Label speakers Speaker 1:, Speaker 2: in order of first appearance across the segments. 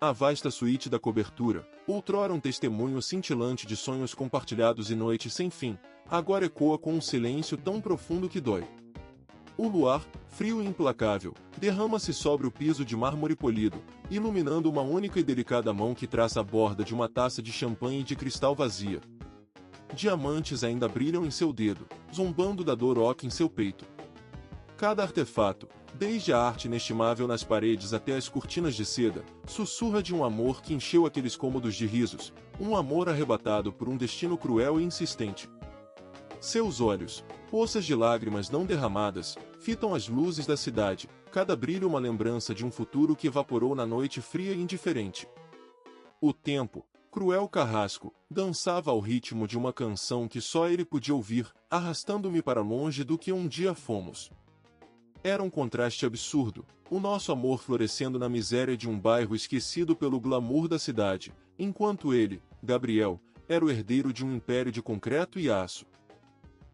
Speaker 1: A vasta suíte da cobertura, outrora um testemunho cintilante de sonhos compartilhados e noites sem fim, agora ecoa com um silêncio tão profundo que dói. O luar, frio e implacável, derrama-se sobre o piso de mármore polido, iluminando uma única e delicada mão que traça a borda de uma taça de champanhe de cristal vazia. Diamantes ainda brilham em seu dedo, zombando da dor oca em seu peito. Cada artefato, desde a arte inestimável nas paredes até as cortinas de seda, sussurra de um amor que encheu aqueles cômodos de risos, um amor arrebatado por um destino cruel e insistente. Seus olhos, poças de lágrimas não derramadas, fitam as luzes da cidade, cada brilho uma lembrança de um futuro que evaporou na noite fria e indiferente. O tempo, cruel carrasco, dançava ao ritmo de uma canção que só ele podia ouvir, arrastando-me para longe do que um dia fomos. Era um contraste absurdo, o nosso amor florescendo na miséria de um bairro esquecido pelo glamour da cidade, enquanto ele, Gabriel, era o herdeiro de um império de concreto e aço.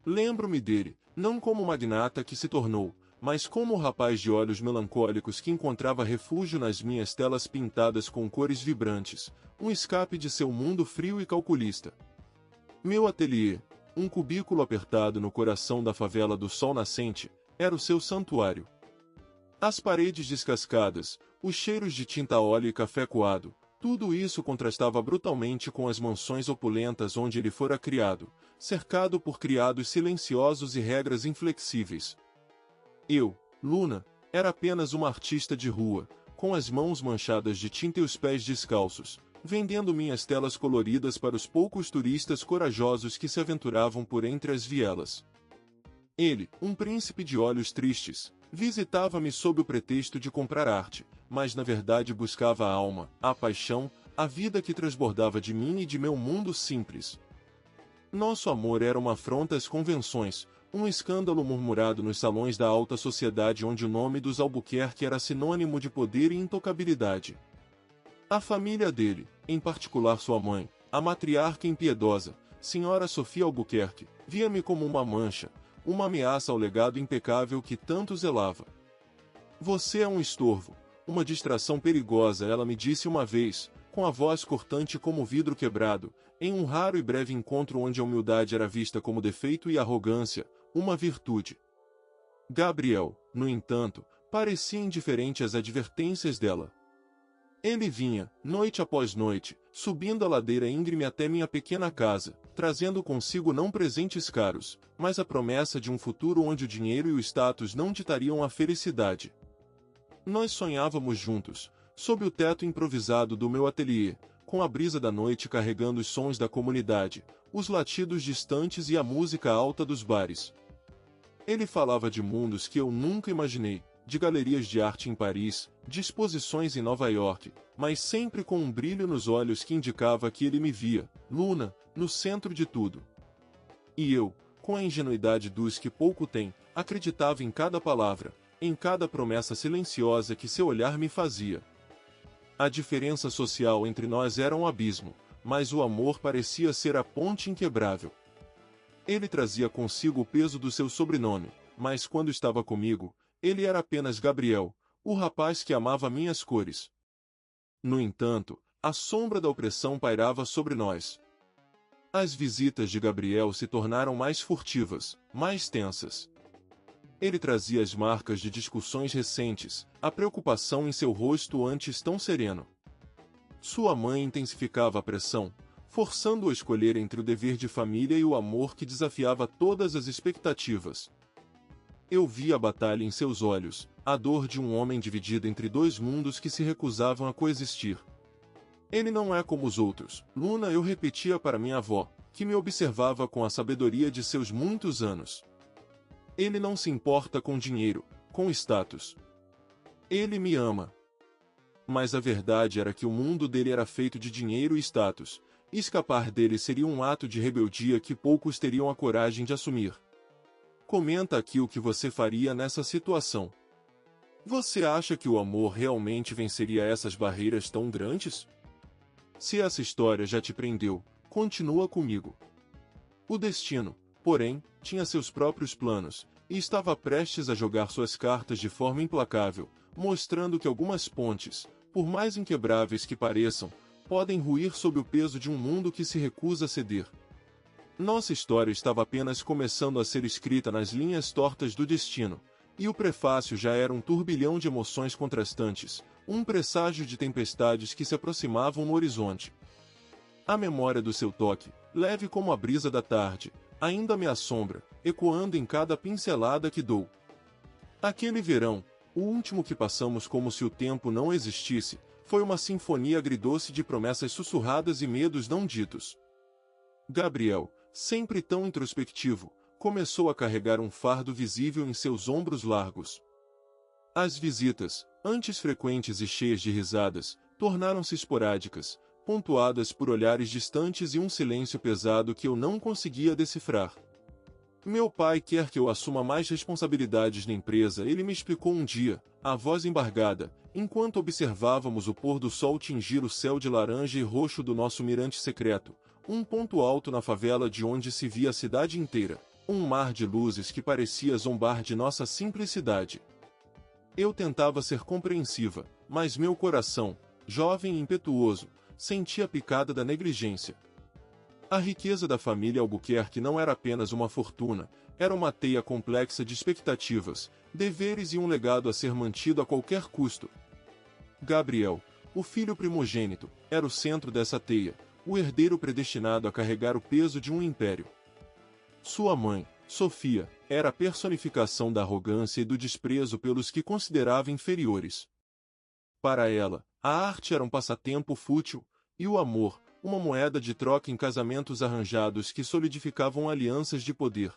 Speaker 1: Lembro-me dele, não como o magnata que se tornou, mas como o rapaz de olhos melancólicos que encontrava refúgio nas minhas telas pintadas com cores vibrantes, um escape de seu mundo frio e calculista. Meu ateliê, um cubículo apertado no coração da favela do Sol Nascente, era o seu santuário. As paredes descascadas, os cheiros de tinta óleo e café coado, tudo isso contrastava brutalmente com as mansões opulentas onde ele fora criado, cercado por criados silenciosos e regras inflexíveis. Eu, Luna, era apenas uma artista de rua, com as mãos manchadas de tinta e os pés descalços, vendendo minhas telas coloridas para os poucos turistas corajosos que se aventuravam por entre as vielas. Ele, um príncipe de olhos tristes, visitava-me sob o pretexto de comprar arte, mas na verdade buscava a alma, a paixão, a vida que transbordava de mim e de meu mundo simples. Nosso amor era uma afronta às convenções, um escândalo murmurado nos salões da alta sociedade onde o nome dos Albuquerque era sinônimo de poder e intocabilidade. A família dele, em particular sua mãe, a matriarca impiedosa, Senhora Sofia Albuquerque, via-me como uma mancha, uma ameaça ao legado impecável que tanto zelava. Você é um estorvo, uma distração perigosa, ela me disse uma vez, com a voz cortante como vidro quebrado, em um raro e breve encontro onde a humildade era vista como defeito e a arrogância, uma virtude. Gabriel, no entanto, parecia indiferente às advertências dela. Ele vinha, noite após noite, subindo a ladeira íngreme até minha pequena casa, trazendo consigo não presentes caros, mas a promessa de um futuro onde o dinheiro e o status não ditariam a felicidade. Nós sonhávamos juntos, sob o teto improvisado do meu ateliê, com a brisa da noite carregando os sons da comunidade, os latidos distantes e a música alta dos bares. Ele falava de mundos que eu nunca imaginei, de galerias de arte em Paris, de exposições em Nova York, mas sempre com um brilho nos olhos que indicava que ele me via, Luna, no centro de tudo. E eu, com a ingenuidade dos que pouco têm, acreditava em cada palavra, em cada promessa silenciosa que seu olhar me fazia. A diferença social entre nós era um abismo, mas o amor parecia ser a ponte inquebrável. Ele trazia consigo o peso do seu sobrenome, mas quando estava comigo, ele era apenas Gabriel, o rapaz que amava minhas cores. No entanto, a sombra da opressão pairava sobre nós. As visitas de Gabriel se tornaram mais furtivas, mais tensas. Ele trazia as marcas de discussões recentes, a preocupação em seu rosto antes tão sereno. Sua mãe intensificava a pressão, forçando-o a escolher entre o dever de família e o amor que desafiava todas as expectativas. Eu vi a batalha em seus olhos, a dor de um homem dividido entre dois mundos que se recusavam a coexistir. Ele não é como os outros, Luna, eu repetia para minha avó, que me observava com a sabedoria de seus muitos anos. Ele não se importa com dinheiro, com status. Ele me ama. Mas a verdade era que o mundo dele era feito de dinheiro e status, e escapar dele seria um ato de rebeldia que poucos teriam a coragem de assumir. Comenta aqui o que você faria nessa situação. Você acha que o amor realmente venceria essas barreiras tão grandes? Se essa história já te prendeu, continua comigo. O destino, porém, tinha seus próprios planos, e estava prestes a jogar suas cartas de forma implacável, mostrando que algumas pontes, por mais inquebráveis que pareçam, podem ruir sob o peso de um mundo que se recusa a ceder. Nossa história estava apenas começando a ser escrita nas linhas tortas do destino, e o prefácio já era um turbilhão de emoções contrastantes, um presságio de tempestades que se aproximavam no horizonte. A memória do seu toque, leve como a brisa da tarde, ainda me assombra, ecoando em cada pincelada que dou. Aquele verão, o último que passamos como se o tempo não existisse, foi uma sinfonia agridoce de promessas sussurradas e medos não ditos. Gabriel, sempre tão introspectivo, começou a carregar um fardo visível em seus ombros largos. As visitas, antes frequentes e cheias de risadas, tornaram-se esporádicas, pontuadas por olhares distantes e um silêncio pesado que eu não conseguia decifrar. Meu pai quer que eu assuma mais responsabilidades na empresa, ele me explicou um dia, a voz embargada, enquanto observávamos o pôr do sol tingir o céu de laranja e roxo do nosso mirante secreto, um ponto alto na favela de onde se via a cidade inteira, um mar de luzes que parecia zombar de nossa simplicidade. Eu tentava ser compreensiva, mas meu coração, jovem e impetuoso, sentia a picada da negligência. A riqueza da família Albuquerque não era apenas uma fortuna, era uma teia complexa de expectativas, deveres e um legado a ser mantido a qualquer custo. Gabriel, o filho primogênito, era o centro dessa teia, o herdeiro predestinado a carregar o peso de um império. Sua mãe, Sofia, era a personificação da arrogância e do desprezo pelos que considerava inferiores. Para ela, a arte era um passatempo fútil, e o amor, uma moeda de troca em casamentos arranjados que solidificavam alianças de poder.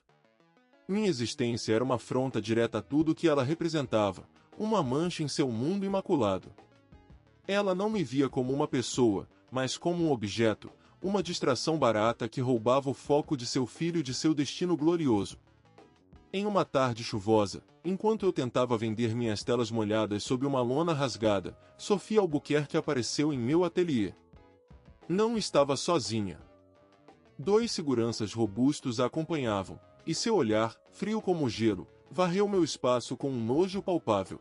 Speaker 1: Minha existência era uma afronta direta a tudo que ela representava, uma mancha em seu mundo imaculado. Ela não me via como uma pessoa, mas como um objeto, uma distração barata que roubava o foco de seu filho e de seu destino glorioso. Em uma tarde chuvosa, enquanto eu tentava vender minhas telas molhadas sob uma lona rasgada, Sofia Albuquerque apareceu em meu ateliê. Não estava sozinha. 2 seguranças robustos a acompanhavam, e seu olhar, frio como gelo, varreu meu espaço com um nojo palpável.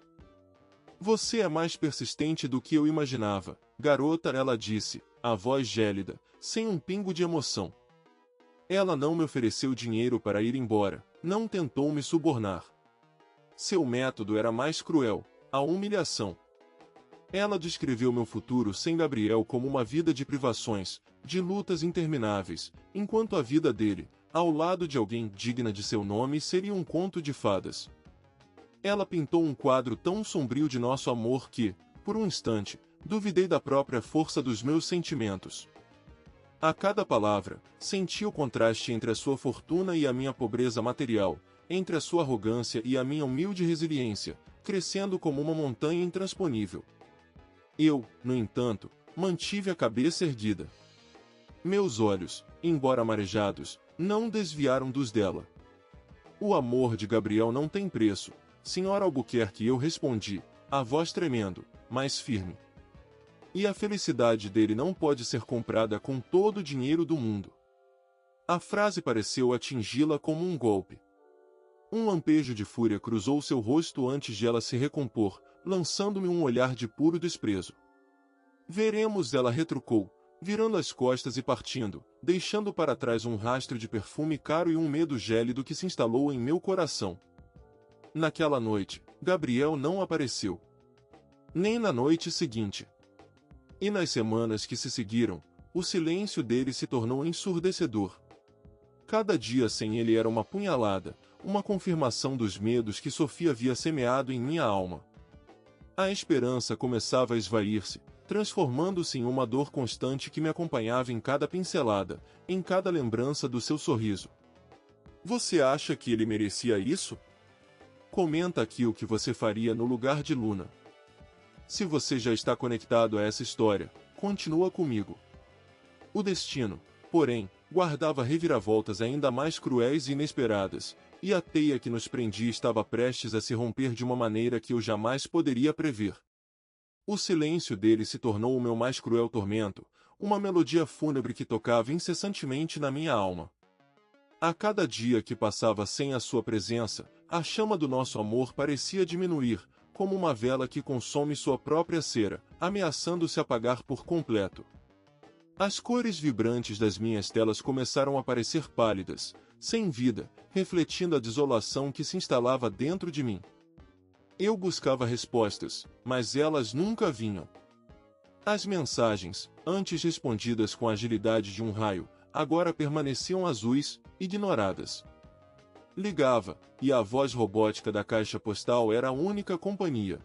Speaker 1: Você é mais persistente do que eu imaginava, garota, ela disse, a voz gélida, sem um pingo de emoção. Ela não me ofereceu dinheiro para ir embora, não tentou me subornar. Seu método era mais cruel, a humilhação. Ela descreveu meu futuro sem Gabriel como uma vida de privações, de lutas intermináveis, enquanto a vida dele, ao lado de alguém digna de seu nome, seria um conto de fadas. Ela pintou um quadro tão sombrio de nosso amor que, por um instante, duvidei da própria força dos meus sentimentos. A cada palavra, senti o contraste entre a sua fortuna e a minha pobreza material, entre a sua arrogância e a minha humilde resiliência, crescendo como uma montanha intransponível. Eu, no entanto, mantive a cabeça erguida. Meus olhos, embora marejados, não desviaram dos dela. O amor de Gabriel não tem preço, Senhora Albuquerque, eu respondi, a voz tremendo, mas firme. E a felicidade dele não pode ser comprada com todo o dinheiro do mundo. A frase pareceu atingi-la como um golpe. Um lampejo de fúria cruzou seu rosto antes de ela se recompor, lançando-me um olhar de puro desprezo. Veremos, ela retrucou, virando as costas e partindo, deixando para trás um rastro de perfume caro e um medo gélido que se instalou em meu coração. Naquela noite, Gabriel não apareceu. Nem na noite seguinte. E nas semanas que se seguiram, o silêncio dele se tornou ensurdecedor. Cada dia sem ele era uma punhalada, uma confirmação dos medos que Sofia havia semeado em minha alma. A esperança começava a esvair-se, transformando-se em uma dor constante que me acompanhava em cada pincelada, em cada lembrança do seu sorriso. Você acha que ele merecia isso? Comenta aqui o que você faria no lugar de Luna. Se você já está conectado a essa história, continua comigo. O destino, porém, guardava reviravoltas ainda mais cruéis e inesperadas, e a teia que nos prendia estava prestes a se romper de uma maneira que eu jamais poderia prever. O silêncio dele se tornou o meu mais cruel tormento, uma melodia fúnebre que tocava incessantemente na minha alma. A cada dia que passava sem a sua presença, a chama do nosso amor parecia diminuir, como uma vela que consome sua própria cera, ameaçando se apagar por completo. As cores vibrantes das minhas telas começaram a parecer pálidas, sem vida, refletindo a desolação que se instalava dentro de mim. Eu buscava respostas, mas elas nunca vinham. As mensagens, antes respondidas com a agilidade de um raio, agora permaneciam azuis, ignoradas. Ligava, e a voz robótica da caixa postal era a única companhia.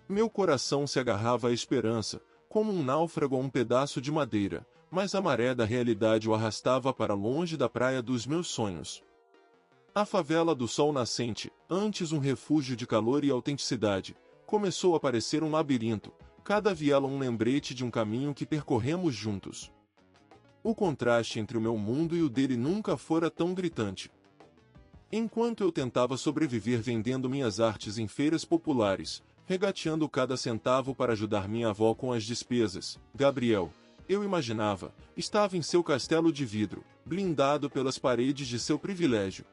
Speaker 1: Meu coração se agarrava à esperança, como um náufrago a um pedaço de madeira, mas a maré da realidade o arrastava para longe da praia dos meus sonhos. A favela do sol nascente, antes um refúgio de calor e autenticidade, começou a parecer um labirinto, cada viela um lembrete de um caminho que percorremos juntos. O contraste entre o meu mundo e o dele nunca fora tão gritante. Enquanto eu tentava sobreviver vendendo minhas artes em feiras populares, regateando cada centavo para ajudar minha avó com as despesas, Gabriel, eu imaginava, estava em seu castelo de vidro, blindado pelas paredes de seu privilégio.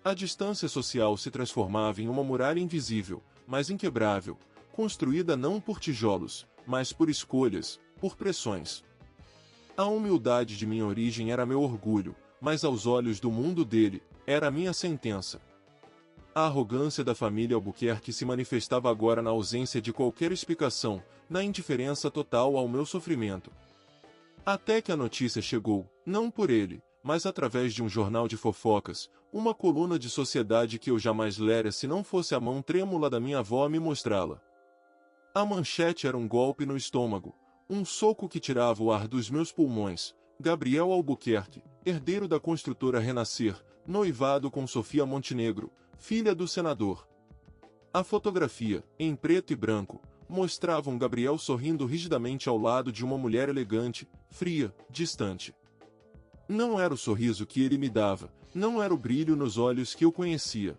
Speaker 1: A distância social se transformava em uma muralha invisível, mas inquebrável, construída não por tijolos, mas por escolhas, por pressões. A humildade de minha origem era meu orgulho, mas aos olhos do mundo dele, era minha sentença. A arrogância da família Albuquerque se manifestava agora na ausência de qualquer explicação, na indiferença total ao meu sofrimento. Até que a notícia chegou, não por ele, mas através de um jornal de fofocas, uma coluna de sociedade que eu jamais lera se não fosse a mão trêmula da minha avó a me mostrá-la. A manchete era um golpe no estômago, um soco que tirava o ar dos meus pulmões. Gabriel Albuquerque, herdeiro da construtora Renascer, noivado com Sofia Montenegro, filha do senador. A fotografia, em preto e branco, mostrava um Gabriel sorrindo rigidamente ao lado de uma mulher elegante, fria, distante. Não era o sorriso que ele me dava, não era o brilho nos olhos que eu conhecia.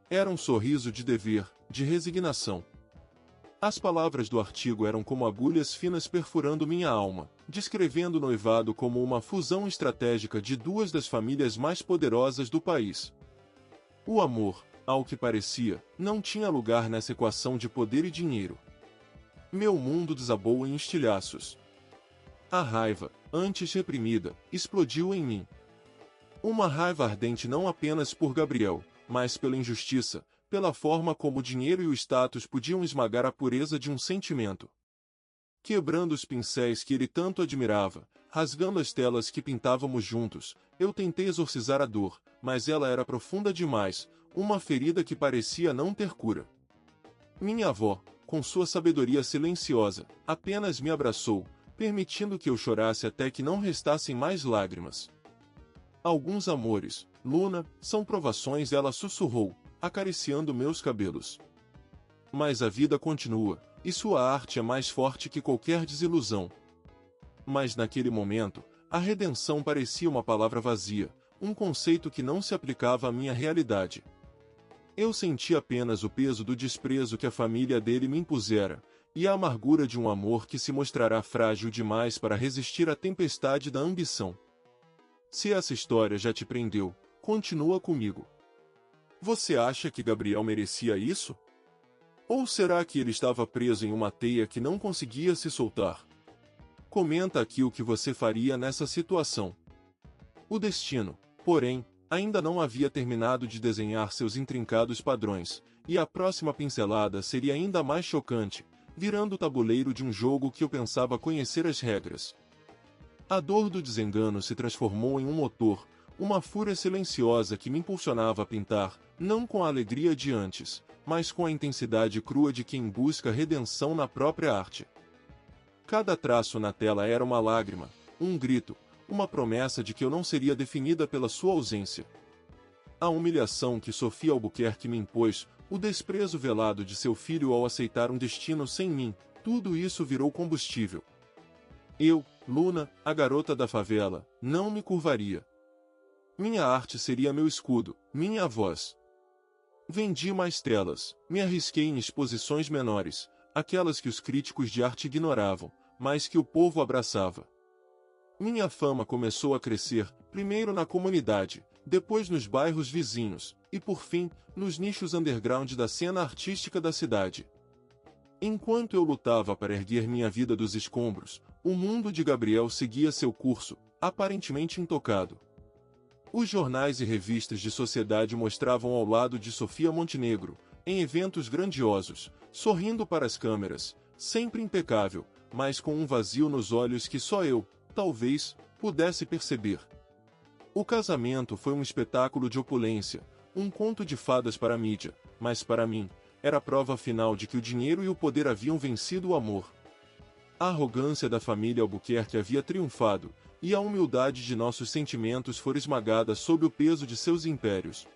Speaker 1: Era um sorriso de dever, de resignação. As palavras do artigo eram como agulhas finas perfurando minha alma, descrevendo o noivado como uma fusão estratégica de duas das famílias mais poderosas do país. O amor, ao que parecia, não tinha lugar nessa equação de poder e dinheiro. Meu mundo desabou em estilhaços. A raiva, antes reprimida, explodiu em mim. Uma raiva ardente não apenas por Gabriel, mas pela injustiça, pela forma como o dinheiro e o status podiam esmagar a pureza de um sentimento. Quebrando os pincéis que ele tanto admirava, rasgando as telas que pintávamos juntos, eu tentei exorcizar a dor, mas ela era profunda demais, uma ferida que parecia não ter cura. Minha avó, com sua sabedoria silenciosa, apenas me abraçou, permitindo que eu chorasse até que não restassem mais lágrimas. Alguns amores, Luna, são provações, ela sussurrou, acariciando meus cabelos. Mas a vida continua, e sua arte é mais forte que qualquer desilusão. Mas naquele momento, a redenção parecia uma palavra vazia, um conceito que não se aplicava à minha realidade. Eu senti apenas o peso do desprezo que a família dele me impusera, e a amargura de um amor que se mostrará frágil demais para resistir à tempestade da ambição. Se essa história já te prendeu, continua comigo. Você acha que Gabriel merecia isso? Ou será que ele estava preso em uma teia que não conseguia se soltar? Comenta aqui o que você faria nessa situação. O destino, porém, ainda não havia terminado de desenhar seus intrincados padrões, e a próxima pincelada seria ainda mais chocante, virando o tabuleiro de um jogo que eu pensava conhecer as regras. A dor do desengano se transformou em um motor, uma fúria silenciosa que me impulsionava a pintar, não com a alegria de antes, mas com a intensidade crua de quem busca redenção na própria arte. Cada traço na tela era uma lágrima, um grito, uma promessa de que eu não seria definida pela sua ausência. A humilhação que Sofia Albuquerque me impôs, o desprezo velado de seu filho ao aceitar um destino sem mim, tudo isso virou combustível. Eu, Luna, a garota da favela, não me curvaria. Minha arte seria meu escudo, minha voz. Vendi mais telas, me arrisquei em exposições menores, aquelas que os críticos de arte ignoravam, mas que o povo abraçava. Minha fama começou a crescer, primeiro na comunidade, depois nos bairros vizinhos, e por fim, nos nichos underground da cena artística da cidade. Enquanto eu lutava para erguer minha vida dos escombros, o mundo de Gabriel seguia seu curso, aparentemente intocado. Os jornais e revistas de sociedade mostravam ao lado de Sofia Montenegro, em eventos grandiosos, sorrindo para as câmeras, sempre impecável, mas com um vazio nos olhos que só eu, talvez, pudesse perceber. O casamento foi um espetáculo de opulência, um conto de fadas para a mídia, mas para mim, era a prova final de que o dinheiro e o poder haviam vencido o amor. A arrogância da família Albuquerque havia triunfado, e a humildade de nossos sentimentos fora esmagada sob o peso de seus impérios.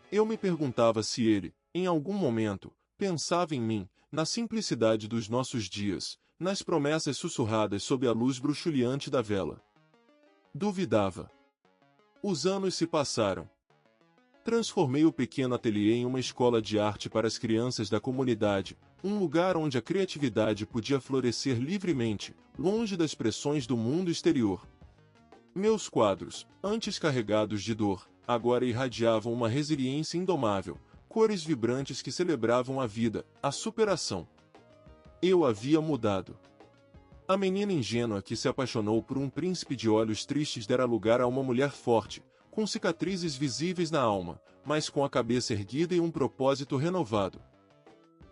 Speaker 1: Eu me perguntava se ele, em algum momento, pensava em mim, na simplicidade dos nossos dias, nas promessas sussurradas sob a luz bruxuleante da vela. Duvidava. Os anos se passaram. Transformei o pequeno ateliê em uma escola de arte para as crianças da comunidade, um lugar onde a criatividade podia florescer livremente, longe das pressões do mundo exterior. Meus quadros, antes carregados de dor, agora irradiavam uma resiliência indomável, cores vibrantes que celebravam a vida, a superação. Eu havia mudado. A menina ingênua que se apaixonou por um príncipe de olhos tristes dera lugar a uma mulher forte, com cicatrizes visíveis na alma, mas com a cabeça erguida e um propósito renovado.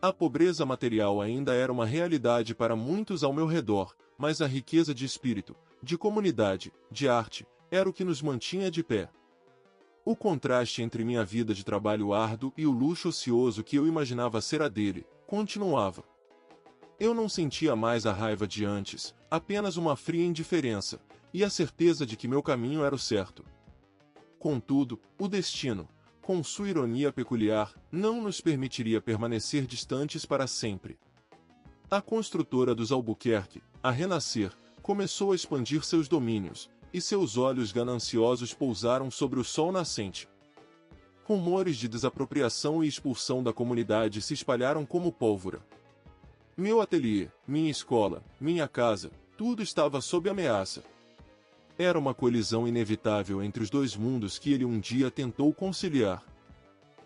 Speaker 1: A pobreza material ainda era uma realidade para muitos ao meu redor, mas a riqueza de espírito, de comunidade, de arte, era o que nos mantinha de pé. O contraste entre minha vida de trabalho árduo e o luxo ocioso que eu imaginava ser a dele, continuava. Eu não sentia mais a raiva de antes, apenas uma fria indiferença, e a certeza de que meu caminho era o certo. Contudo, o destino, com sua ironia peculiar, não nos permitiria permanecer distantes para sempre. A construtora dos Albuquerque, a Renascer, começou a expandir seus domínios, e seus olhos gananciosos pousaram sobre o sol nascente. Rumores de desapropriação e expulsão da comunidade se espalharam como pólvora. Meu ateliê, minha escola, minha casa, tudo estava sob ameaça. Era uma colisão inevitável entre os dois mundos que ele um dia tentou conciliar.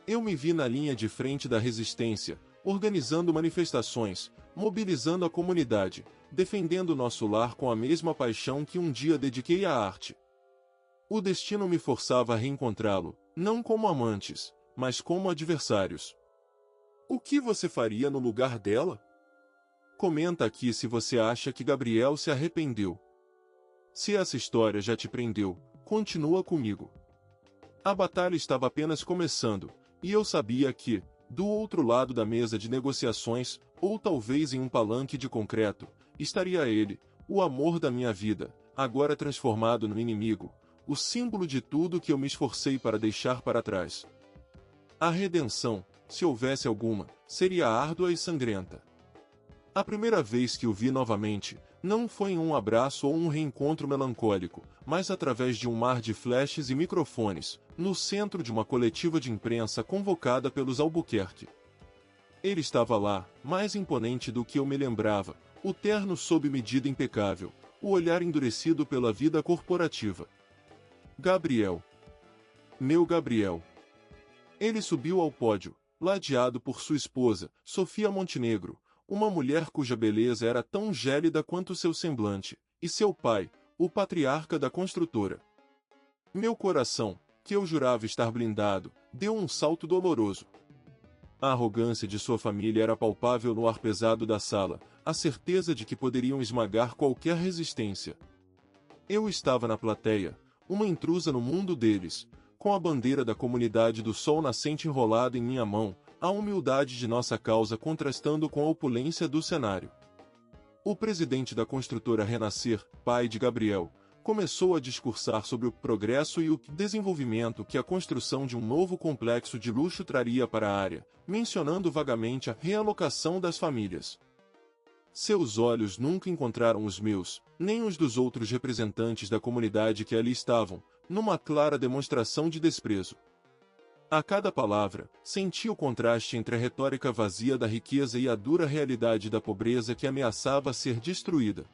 Speaker 1: Eu me vi na linha de frente da resistência, organizando manifestações, mobilizando a comunidade, defendendo nosso lar com a mesma paixão que um dia dediquei à arte. O destino me forçava a reencontrá-lo, não como amantes, mas como adversários. O que você faria no lugar dela? Comenta aqui se você acha que Gabriel se arrependeu. Se essa história já te prendeu, continua comigo. A batalha estava apenas começando, e eu sabia que, do outro lado da mesa de negociações, ou talvez em um palanque de concreto, estaria ele, o amor da minha vida, agora transformado no inimigo, o símbolo de tudo que eu me esforcei para deixar para trás. A redenção, se houvesse alguma, seria árdua e sangrenta. A primeira vez que o vi novamente, não foi em um abraço ou um reencontro melancólico, mas através de um mar de flashes e microfones, no centro de uma coletiva de imprensa convocada pelos Albuquerque. Ele estava lá, mais imponente do que eu me lembrava, o terno sob medida impecável, o olhar endurecido pela vida corporativa. Gabriel. Meu Gabriel. Ele subiu ao pódio, ladeado por sua esposa, Sofia Montenegro, uma mulher cuja beleza era tão gélida quanto seu semblante, e seu pai, o patriarca da construtora. Meu coração, que eu jurava estar blindado, deu um salto doloroso. A arrogância de sua família era palpável no ar pesado da sala, a certeza de que poderiam esmagar qualquer resistência. Eu estava na plateia, uma intrusa no mundo deles, com a bandeira da comunidade do sol nascente enrolada em minha mão, a humildade de nossa causa contrastando com a opulência do cenário. O presidente da construtora Renascer, pai de Gabriel, começou a discursar sobre o progresso e o desenvolvimento que a construção de um novo complexo de luxo traria para a área, mencionando vagamente a realocação das famílias. Seus olhos nunca encontraram os meus, nem os dos outros representantes da comunidade que ali estavam, numa clara demonstração de desprezo. A cada palavra, senti o contraste entre a retórica vazia da riqueza e a dura realidade da pobreza que ameaçava ser destruída.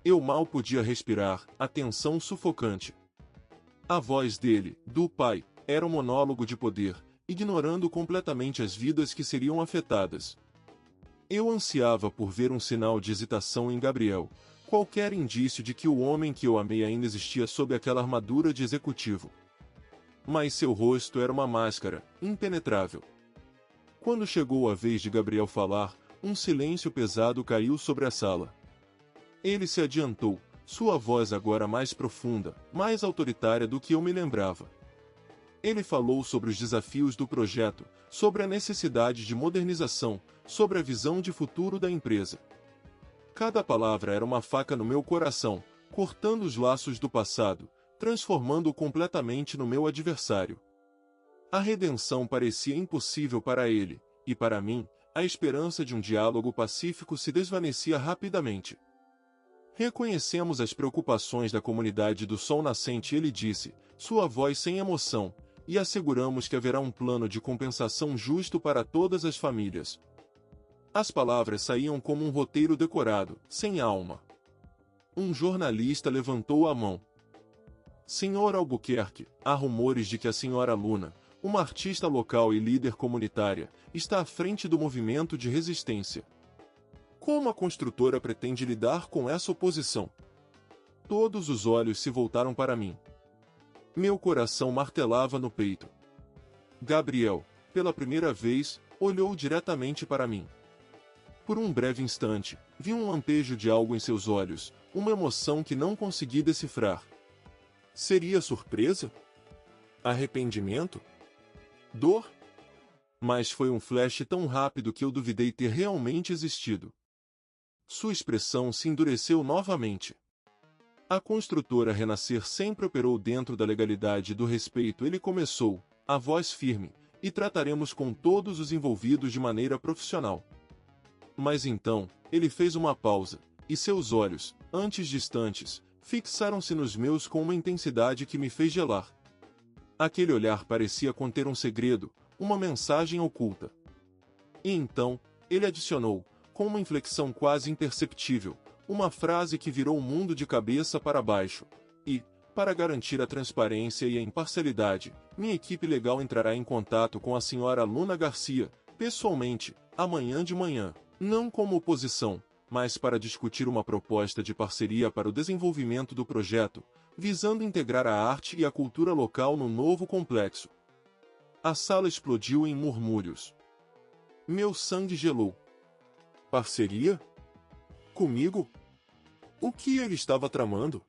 Speaker 1: Eu mal podia respirar, a tensão sufocante. A voz dele, do pai, era um monólogo de poder, ignorando completamente as vidas que seriam afetadas. Eu ansiava por ver um sinal de hesitação em Gabriel, qualquer indício de que o homem que eu amei ainda existia sob aquela armadura de executivo. Mas seu rosto era uma máscara, impenetrável. Quando chegou a vez de Gabriel falar, um silêncio pesado caiu sobre a sala. Ele se adiantou, sua voz agora mais profunda, mais autoritária do que eu me lembrava. Ele falou sobre os desafios do projeto, sobre a necessidade de modernização, sobre a visão de futuro da empresa. Cada palavra era uma faca no meu coração, cortando os laços do passado, transformando-o completamente no meu adversário. A redenção parecia impossível para ele, e para mim, a esperança de um diálogo pacífico se desvanecia rapidamente. Reconhecemos as preocupações da comunidade do Sol Nascente, ele disse, sua voz sem emoção, e asseguramos que haverá um plano de compensação justo para todas as famílias. As palavras saíam como um roteiro decorado, sem alma. Um jornalista levantou a mão. Senhor Albuquerque, há rumores de que a senhora Luna, uma artista local e líder comunitária, está à frente do movimento de resistência. Como a construtora pretende lidar com essa oposição? Todos os olhos se voltaram para mim. Meu coração martelava no peito. Gabriel, pela primeira vez, olhou diretamente para mim. Por um breve instante, vi um lampejo de algo em seus olhos, uma emoção que não consegui decifrar. Seria surpresa? Arrependimento? Dor? Mas foi um flash tão rápido que eu duvidei ter realmente existido. Sua expressão se endureceu novamente. A construtora Renascer sempre operou dentro da legalidade e do respeito. Ele começou, a voz firme, e trataremos com todos os envolvidos de maneira profissional. Mas então, ele fez uma pausa, e seus olhos, antes distantes, fixaram-se nos meus com uma intensidade que me fez gelar. Aquele olhar parecia conter um segredo, uma mensagem oculta. E então, ele adicionou, com uma inflexão quase imperceptível, uma frase que virou o mundo de cabeça para baixo. E, para garantir a transparência e a imparcialidade, minha equipe legal entrará em contato com a senhora Luna Garcia, pessoalmente, amanhã de manhã, não como oposição, mas para discutir uma proposta de parceria para o desenvolvimento do projeto, visando integrar a arte e a cultura local no novo complexo. A sala explodiu em murmúrios. Meu sangue gelou. Parceria? Comigo? O que ele estava tramando?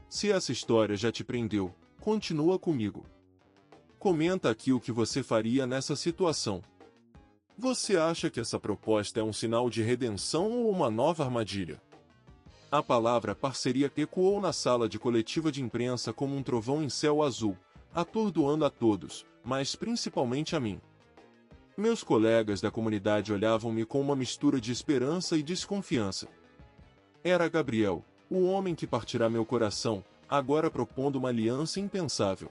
Speaker 1: Se essa história já te prendeu, continua comigo. Comenta aqui o que você faria nessa situação. Você acha que essa proposta é um sinal de redenção ou uma nova armadilha? A palavra parceria ecoou na sala de coletiva de imprensa como um trovão em céu azul, atordoando a todos, mas principalmente a mim. Meus colegas da comunidade olhavam-me com uma mistura de esperança e desconfiança. Era Gabriel, o homem que partirá meu coração, agora propondo uma aliança impensável.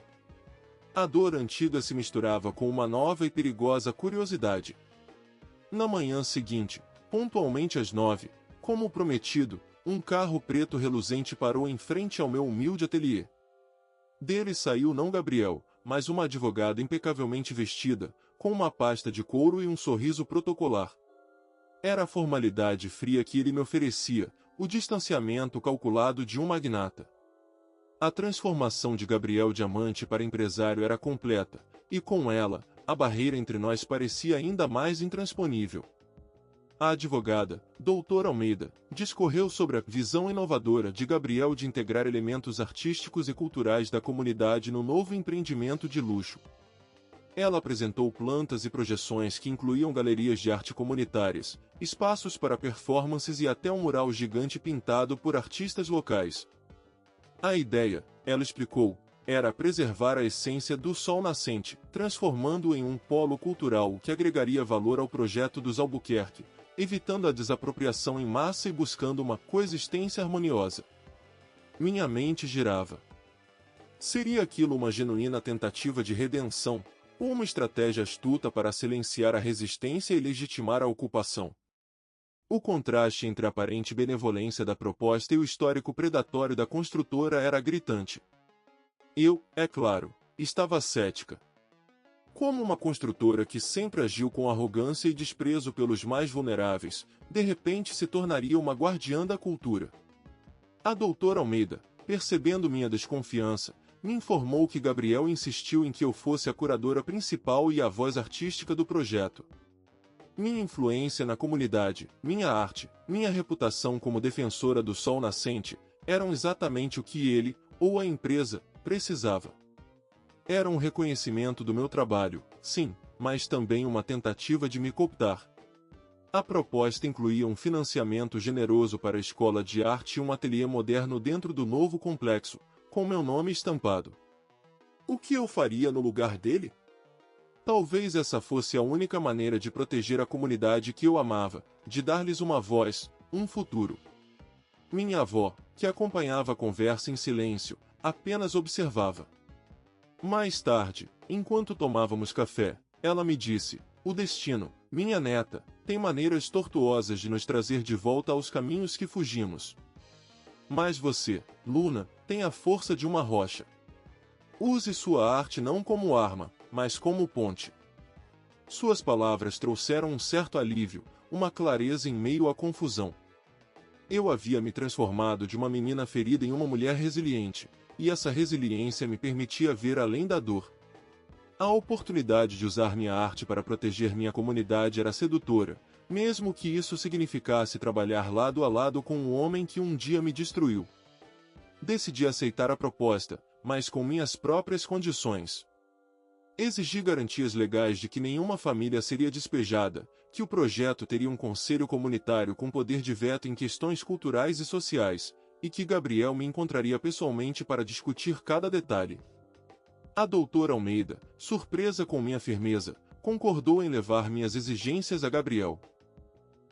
Speaker 1: A dor antiga se misturava com uma nova e perigosa curiosidade. Na manhã seguinte, pontualmente às 9, como prometido, um carro preto reluzente parou em frente ao meu humilde ateliê. Dele saiu não Gabriel, mas uma advogada impecavelmente vestida, com uma pasta de couro e um sorriso protocolar. Era a formalidade fria que ele me oferecia, o distanciamento calculado de um magnata. A transformação de Gabriel Diamante para empresário era completa, e com ela, a barreira entre nós parecia ainda mais intransponível. A advogada, doutora Almeida, discorreu sobre a visão inovadora de Gabriel de integrar elementos artísticos e culturais da comunidade no novo empreendimento de luxo. Ela apresentou plantas e projeções que incluíam galerias de arte comunitárias, espaços para performances e até um mural gigante pintado por artistas locais. A ideia, ela explicou, era preservar a essência do Sol Nascente, transformando-o em um polo cultural que agregaria valor ao projeto dos Albuquerque, evitando a desapropriação em massa e buscando uma coexistência harmoniosa. Minha mente girava. Seria aquilo uma genuína tentativa de redenção, ou uma estratégia astuta para silenciar a resistência e legitimar a ocupação? O contraste entre a aparente benevolência da proposta e o histórico predatório da construtora era gritante. Eu, é claro, estava cética. Como uma construtora que sempre agiu com arrogância e desprezo pelos mais vulneráveis, de repente se tornaria uma guardiã da cultura. A doutora Almeida, percebendo minha desconfiança, me informou que Gabriel insistiu em que eu fosse a curadora principal e a voz artística do projeto. Minha influência na comunidade, minha arte, minha reputação como defensora do sol nascente, eram exatamente o que ele, ou a empresa, precisava. Era um reconhecimento do meu trabalho, sim, mas também uma tentativa de me cooptar. A proposta incluía um financiamento generoso para a escola de arte e um ateliê moderno dentro do novo complexo, com meu nome estampado. O que eu faria no lugar dele? Talvez essa fosse a única maneira de proteger a comunidade que eu amava, de dar-lhes uma voz, um futuro. Minha avó, que acompanhava a conversa em silêncio, apenas observava. Mais tarde, enquanto tomávamos café, ela me disse: o destino, minha neta, tem maneiras tortuosas de nos trazer de volta aos caminhos que fugimos. Mas você, Luna, tem a força de uma rocha. Use sua arte não como arma, mas como ponte. Suas palavras trouxeram um certo alívio, uma clareza em meio à confusão. Eu havia me transformado de uma menina ferida em uma mulher resiliente, e essa resiliência me permitia ver além da dor. A oportunidade de usar minha arte para proteger minha comunidade era sedutora, mesmo que isso significasse trabalhar lado a lado com um homem que um dia me destruiu. Decidi aceitar a proposta, mas com minhas próprias condições. Exigi garantias legais de que nenhuma família seria despejada, que o projeto teria um conselho comunitário com poder de veto em questões culturais e sociais, e que Gabriel me encontraria pessoalmente para discutir cada detalhe. A doutora Almeida, surpresa com minha firmeza, concordou em levar minhas exigências a Gabriel.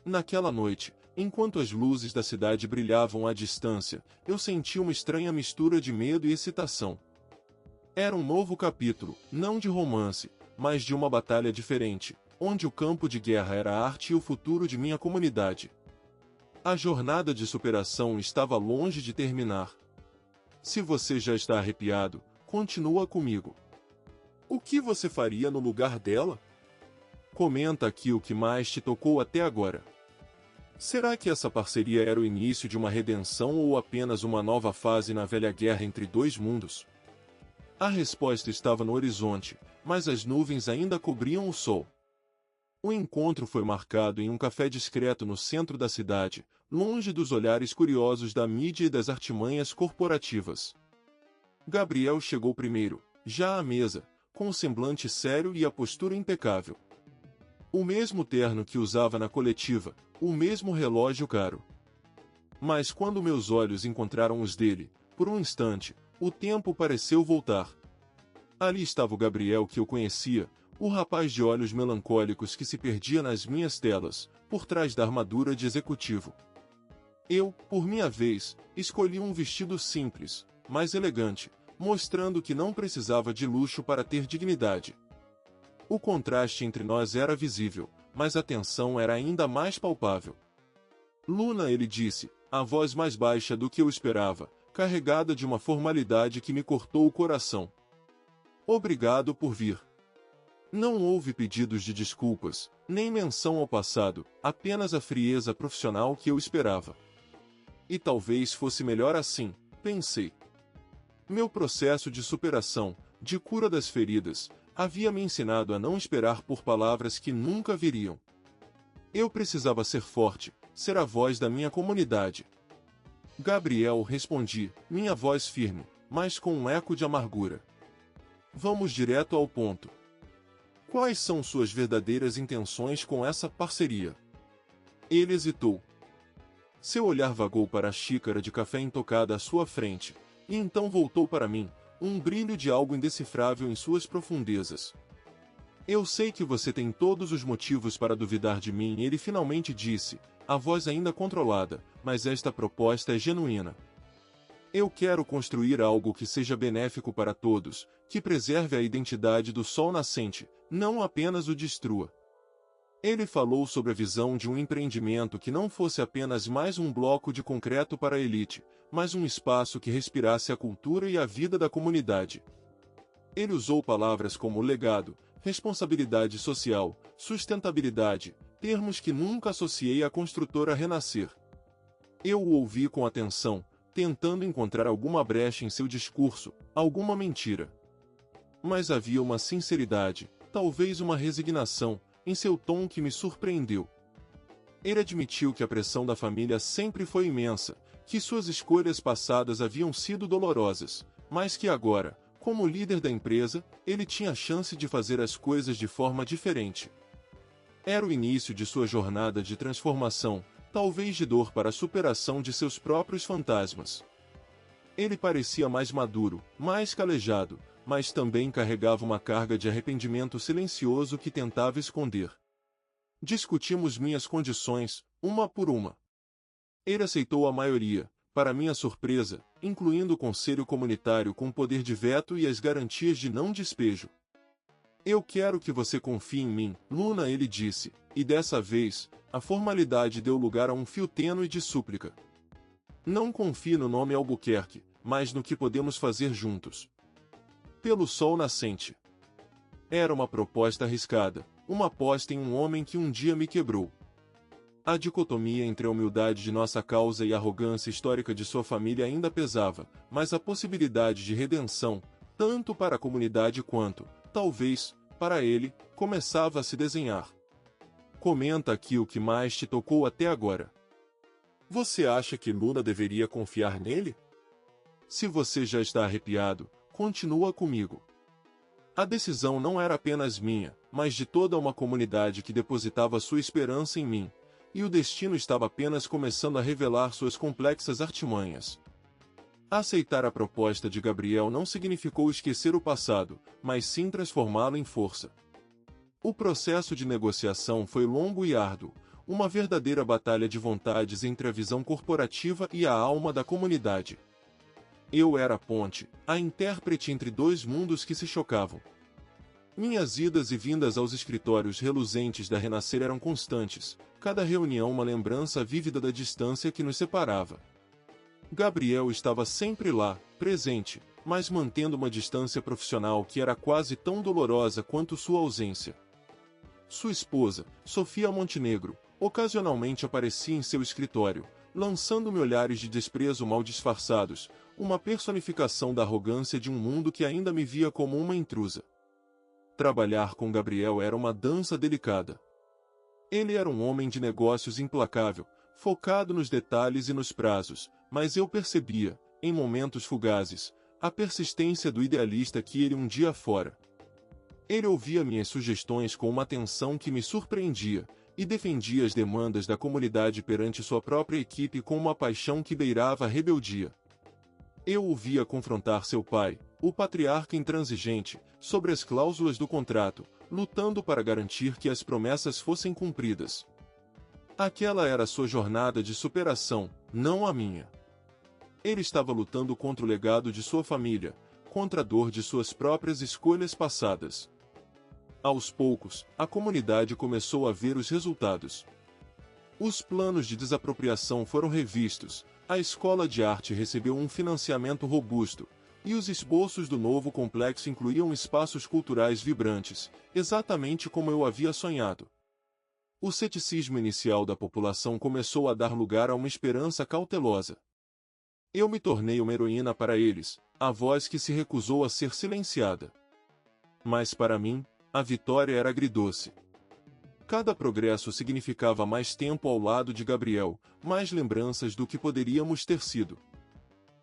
Speaker 1: Naquela noite, enquanto as luzes da cidade brilhavam à distância, eu senti uma estranha mistura de medo e excitação. Era um novo capítulo, não de romance, mas de uma batalha diferente, onde o campo de guerra era a arte e o futuro de minha comunidade. A jornada de superação estava longe de terminar. Se você já está arrepiado, continua comigo. O que você faria no lugar dela? Comenta aqui o que mais te tocou até agora. Será que essa parceria era o início de uma redenção ou apenas uma nova fase na velha guerra entre dois mundos? A resposta estava no horizonte, mas as nuvens ainda cobriam o sol. O encontro foi marcado em um café discreto no centro da cidade, longe dos olhares curiosos da mídia e das artimanhas corporativas. Gabriel chegou primeiro, já à mesa, com o semblante sério e a postura impecável. O mesmo terno que usava na coletiva, o mesmo relógio caro. Mas quando meus olhos encontraram os dele, por um instante, o tempo pareceu voltar. Ali estava o Gabriel que eu conhecia, o rapaz de olhos melancólicos que se perdia nas minhas telas, por trás da armadura de executivo. Eu, por minha vez, escolhi um vestido simples, mas elegante, mostrando que não precisava de luxo para ter dignidade. O contraste entre nós era visível, mas a tensão era ainda mais palpável. Luna, ele disse, a voz mais baixa do que eu esperava, carregada de uma formalidade que me cortou o coração. Obrigado por vir. Não houve pedidos de desculpas, nem menção ao passado, apenas a frieza profissional que eu esperava. E talvez fosse melhor assim, pensei. Meu processo de superação, de cura das feridas, havia me ensinado a não esperar por palavras que nunca viriam. Eu precisava ser forte, ser a voz da minha comunidade. Gabriel, respondi, minha voz firme, mas com um eco de amargura. Vamos direto ao ponto. Quais são suas verdadeiras intenções com essa parceria? Ele hesitou. Seu olhar vagou para a xícara de café intocada à sua frente, e então voltou para mim, um brilho de algo indecifrável em suas profundezas. Eu sei que você tem todos os motivos para duvidar de mim, ele finalmente disse, a voz ainda controlada, mas esta proposta é genuína. Eu quero construir algo que seja benéfico para todos, que preserve a identidade do sol nascente, não apenas o destrua. Ele falou sobre a visão de um empreendimento que não fosse apenas mais um bloco de concreto para a elite, mas um espaço que respirasse a cultura e a vida da comunidade. Ele usou palavras como legado, responsabilidade social, sustentabilidade, termos que nunca associei à construtora Renascer. Eu o ouvi com atenção, tentando encontrar alguma brecha em seu discurso, alguma mentira. Mas havia uma sinceridade, talvez uma resignação, em seu tom que me surpreendeu. Ele admitiu que a pressão da família sempre foi imensa, que suas escolhas passadas haviam sido dolorosas, mas que agora, como líder da empresa, ele tinha a chance de fazer as coisas de forma diferente. Era o início de sua jornada de transformação, talvez de dor para a superação de seus próprios fantasmas. Ele parecia mais maduro, mais calejado, mas também carregava uma carga de arrependimento silencioso que tentava esconder. Discutimos minhas condições, uma por uma. Ele aceitou a maioria, para minha surpresa, incluindo o conselho comunitário com poder de veto e as garantias de não despejo. Eu quero que você confie em mim, Luna, ele disse, e dessa vez, a formalidade deu lugar a um fio tênue de súplica. Não confie no nome Albuquerque, mas no que podemos fazer juntos. Pelo sol nascente. Era uma proposta arriscada, uma aposta em um homem que um dia me quebrou. A dicotomia entre a humildade de nossa causa e a arrogância histórica de sua família ainda pesava, mas a possibilidade de redenção, tanto para a comunidade quanto, talvez, para ele, começava a se desenhar. Comenta aqui o que mais te tocou até agora. Você acha que Luna deveria confiar nele? Se você já está arrepiado, continua comigo. A decisão não era apenas minha, mas de toda uma comunidade que depositava sua esperança em mim, e o destino estava apenas começando a revelar suas complexas artimanhas. Aceitar a proposta de Gabriel não significou esquecer o passado, mas sim transformá-lo em força. O processo de negociação foi longo e árduo, uma verdadeira batalha de vontades entre a visão corporativa e a alma da comunidade. Eu era a ponte, a intérprete entre dois mundos que se chocavam. Minhas idas e vindas aos escritórios reluzentes da Renascer eram constantes, cada reunião uma lembrança vívida da distância que nos separava. Gabriel estava sempre lá, presente, mas mantendo uma distância profissional que era quase tão dolorosa quanto sua ausência. Sua esposa, Sofia Montenegro, ocasionalmente aparecia em seu escritório, lançando-me olhares de desprezo mal disfarçados, uma personificação da arrogância de um mundo que ainda me via como uma intrusa. Trabalhar com Gabriel era uma dança delicada. Ele era um homem de negócios implacável, focado nos detalhes e nos prazos, mas eu percebia, em momentos fugazes, a persistência do idealista que ele um dia fora. Ele ouvia minhas sugestões com uma atenção que me surpreendia, e defendia as demandas da comunidade perante sua própria equipe com uma paixão que beirava a rebeldia. Eu o via confrontar seu pai, o patriarca intransigente, sobre as cláusulas do contrato, lutando para garantir que as promessas fossem cumpridas. Aquela era sua jornada de superação, não a minha. Ele estava lutando contra o legado de sua família, contra a dor de suas próprias escolhas passadas. Aos poucos, a comunidade começou a ver os resultados. Os planos de desapropriação foram revistos, a escola de arte recebeu um financiamento robusto, e os esboços do novo complexo incluíam espaços culturais vibrantes, exatamente como eu havia sonhado. O ceticismo inicial da população começou a dar lugar a uma esperança cautelosa. Eu me tornei uma heroína para eles, a voz que se recusou a ser silenciada. Mas para mim, a vitória era agridoce. Cada progresso significava mais tempo ao lado de Gabriel, mais lembranças do que poderíamos ter sido.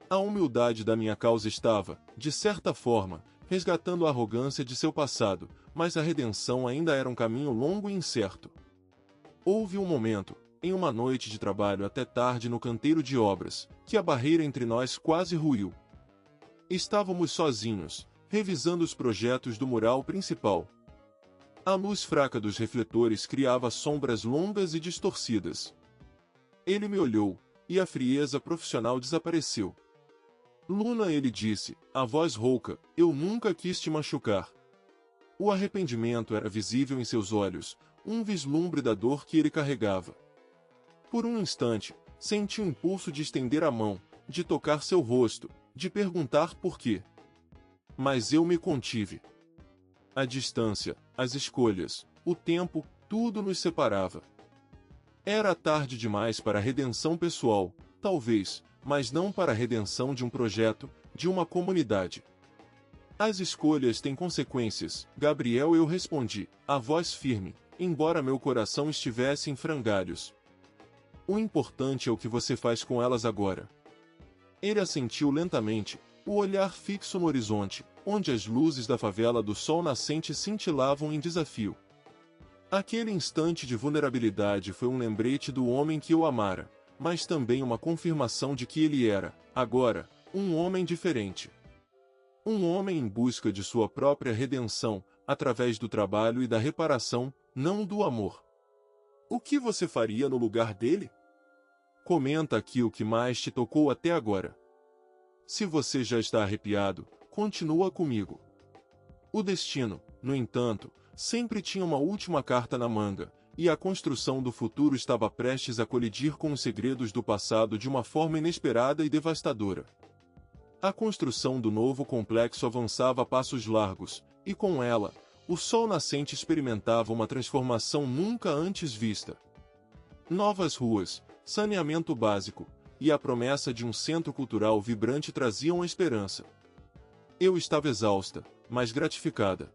Speaker 1: A humildade da minha causa estava, de certa forma, resgatando a arrogância de seu passado, mas a redenção ainda era um caminho longo e incerto. Houve um momento, em uma noite de trabalho até tarde no canteiro de obras, que a barreira entre nós quase ruiu. Estávamos sozinhos, revisando os projetos do mural principal. A luz fraca dos refletores criava sombras longas e distorcidas. Ele me olhou, e a frieza profissional desapareceu. Luna, ele disse, a voz rouca, eu nunca quis te machucar. O arrependimento era visível em seus olhos, um vislumbre da dor que ele carregava. Por um instante, senti o impulso de estender a mão, de tocar seu rosto, de perguntar por quê. Mas eu me contive. A distância, as escolhas, o tempo, tudo nos separava. Era tarde demais para a redenção pessoal, talvez, mas não para a redenção de um projeto, de uma comunidade. As escolhas têm consequências, Gabriel, eu respondi, a voz firme, embora meu coração estivesse em frangalhos. O importante é o que você faz com elas agora. Ele assentiu lentamente, o olhar fixo no horizonte, onde as luzes da favela do sol nascente cintilavam em desafio. Aquele instante de vulnerabilidade foi um lembrete do homem que eu amara, mas também uma confirmação de que ele era, agora, um homem diferente. Um homem em busca de sua própria redenção, através do trabalho e da reparação, não do amor. O que você faria no lugar dele? Comenta aqui o que mais te tocou até agora. Se você já está arrepiado, continua comigo. O destino, no entanto, sempre tinha uma última carta na manga, e a construção do futuro estava prestes a colidir com os segredos do passado de uma forma inesperada e devastadora. A construção do novo complexo avançava a passos largos, e com ela, o sol nascente experimentava uma transformação nunca antes vista. Novas ruas, saneamento básico, e a promessa de um centro cultural vibrante traziam a esperança. Eu estava exausta, mas gratificada.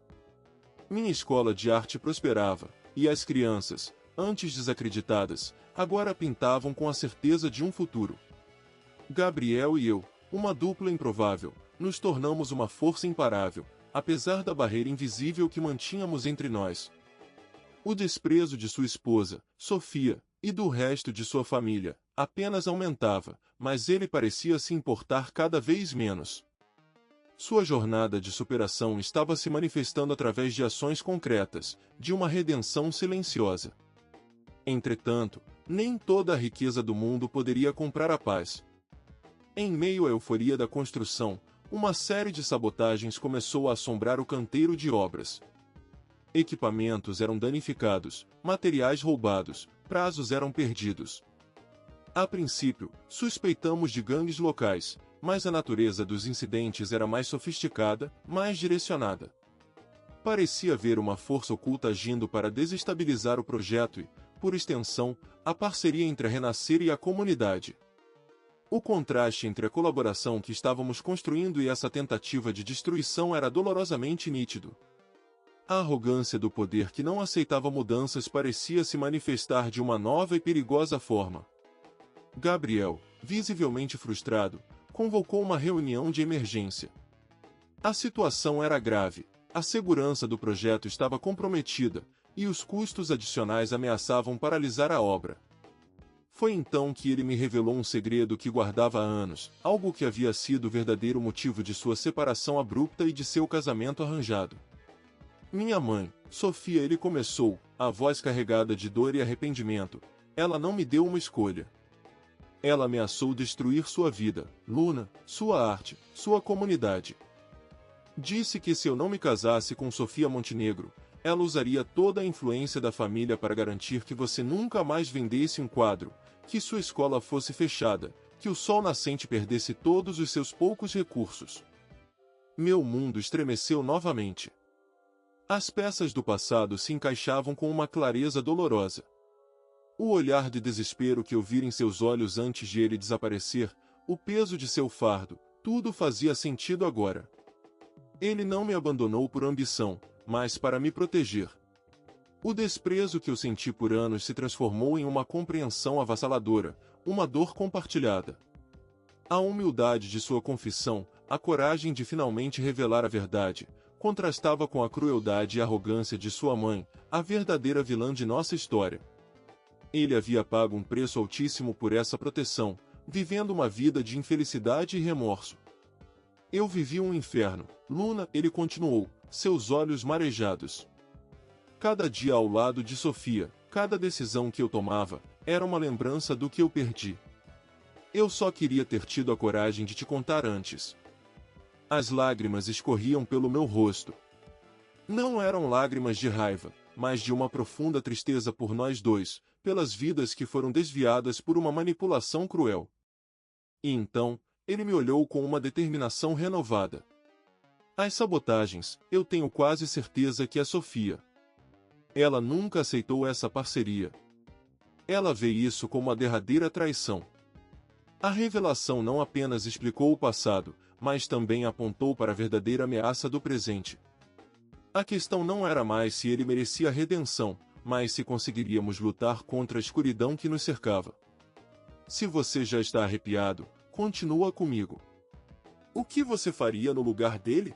Speaker 1: Minha escola de arte prosperava, e as crianças, antes desacreditadas, agora pintavam com a certeza de um futuro. Gabriel e eu, uma dupla improvável, nos tornamos uma força imparável, apesar da barreira invisível que mantínhamos entre nós. O desprezo de sua esposa, Sofia, e do resto de sua família, apenas aumentava, mas ele parecia se importar cada vez menos. Sua jornada de superação estava se manifestando através de ações concretas, de uma redenção silenciosa. Entretanto, nem toda a riqueza do mundo poderia comprar a paz. Em meio à euforia da construção, uma série de sabotagens começou a assombrar o canteiro de obras. Equipamentos eram danificados, materiais roubados, prazos eram perdidos. A princípio, suspeitamos de gangues locais, mas a natureza dos incidentes era mais sofisticada, mais direcionada. Parecia haver uma força oculta agindo para desestabilizar o projeto e, por extensão, a parceria entre a Renascer e a comunidade. O contraste entre a colaboração que estávamos construindo e essa tentativa de destruição era dolorosamente nítido. A arrogância do poder que não aceitava mudanças parecia se manifestar de uma nova e perigosa forma. Gabriel, visivelmente frustrado, convocou uma reunião de emergência. A situação era grave, a segurança do projeto estava comprometida, e os custos adicionais ameaçavam paralisar a obra. Foi então que ele me revelou um segredo que guardava há anos, algo que havia sido o verdadeiro motivo de sua separação abrupta e de seu casamento arranjado. Minha mãe, Sofia, ele começou, a voz carregada de dor e arrependimento. Ela não me deu uma escolha. Ela ameaçou destruir sua vida, Luna, sua arte, sua comunidade. Disse que se eu não me casasse com Sofia Montenegro, ela usaria toda a influência da família para garantir que você nunca mais vendesse um quadro, que sua escola fosse fechada, que o sol nascente perdesse todos os seus poucos recursos. Meu mundo estremeceu novamente. As peças do passado se encaixavam com uma clareza dolorosa. O olhar de desespero que eu vira em seus olhos antes de ele desaparecer, o peso de seu fardo, tudo fazia sentido agora. Ele não me abandonou por ambição, mas para me proteger. O desprezo que eu senti por anos se transformou em uma compreensão avassaladora, uma dor compartilhada. A humildade de sua confissão, a coragem de finalmente revelar a verdade, contrastava com a crueldade e arrogância de sua mãe, a verdadeira vilã de nossa história. Ele havia pago um preço altíssimo por essa proteção, vivendo uma vida de infelicidade e remorso. Eu vivi um inferno, Luna, ele continuou, seus olhos marejados. Cada dia ao lado de Sofia, cada decisão que eu tomava, era uma lembrança do que eu perdi. Eu só queria ter tido a coragem de te contar antes. As lágrimas escorriam pelo meu rosto. Não eram lágrimas de raiva, mas de uma profunda tristeza por nós dois, pelas vidas que foram desviadas por uma manipulação cruel. E então, ele me olhou com uma determinação renovada. As sabotagens, eu tenho quase certeza que é Sofia. Ela nunca aceitou essa parceria. Ela vê isso como a derradeira traição. A revelação não apenas explicou o passado, mas também apontou para a verdadeira ameaça do presente. A questão não era mais se ele merecia redenção, mas se conseguiríamos lutar contra a escuridão que nos cercava. Se você já está arrepiado, continua comigo. O que você faria no lugar dele?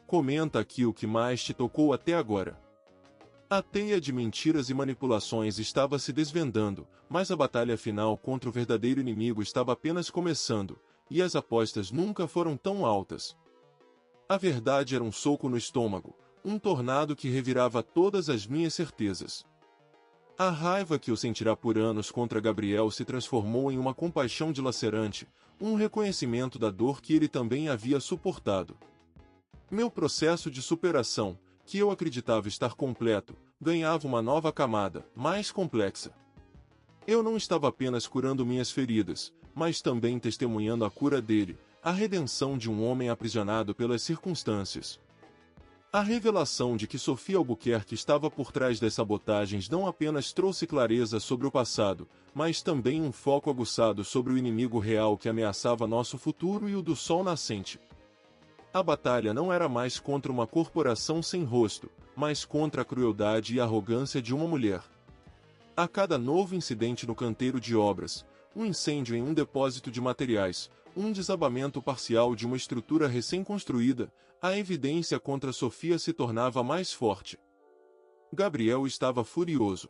Speaker 1: Comenta aqui o que mais te tocou até agora. A teia de mentiras e manipulações estava se desvendando, mas a batalha final contra o verdadeiro inimigo estava apenas começando, e as apostas nunca foram tão altas. A verdade era um soco no estômago, um tornado que revirava todas as minhas certezas. A raiva que eu sentirá por anos contra Gabriel se transformou em uma compaixão dilacerante, um reconhecimento da dor que ele também havia suportado. Meu processo de superação, que eu acreditava estar completo, ganhava uma nova camada, mais complexa. Eu não estava apenas curando minhas feridas, mas também testemunhando a cura dele, a redenção de um homem aprisionado pelas circunstâncias. A revelação de que Sofia Albuquerque estava por trás das sabotagens não apenas trouxe clareza sobre o passado, mas também um foco aguçado sobre o inimigo real que ameaçava nosso futuro e o do sol nascente. A batalha não era mais contra uma corporação sem rosto, mas contra a crueldade e arrogância de uma mulher. A cada novo incidente no canteiro de obras, um incêndio em um depósito de materiais, um desabamento parcial de uma estrutura recém-construída, a evidência contra Sofia se tornava mais forte. Gabriel estava furioso.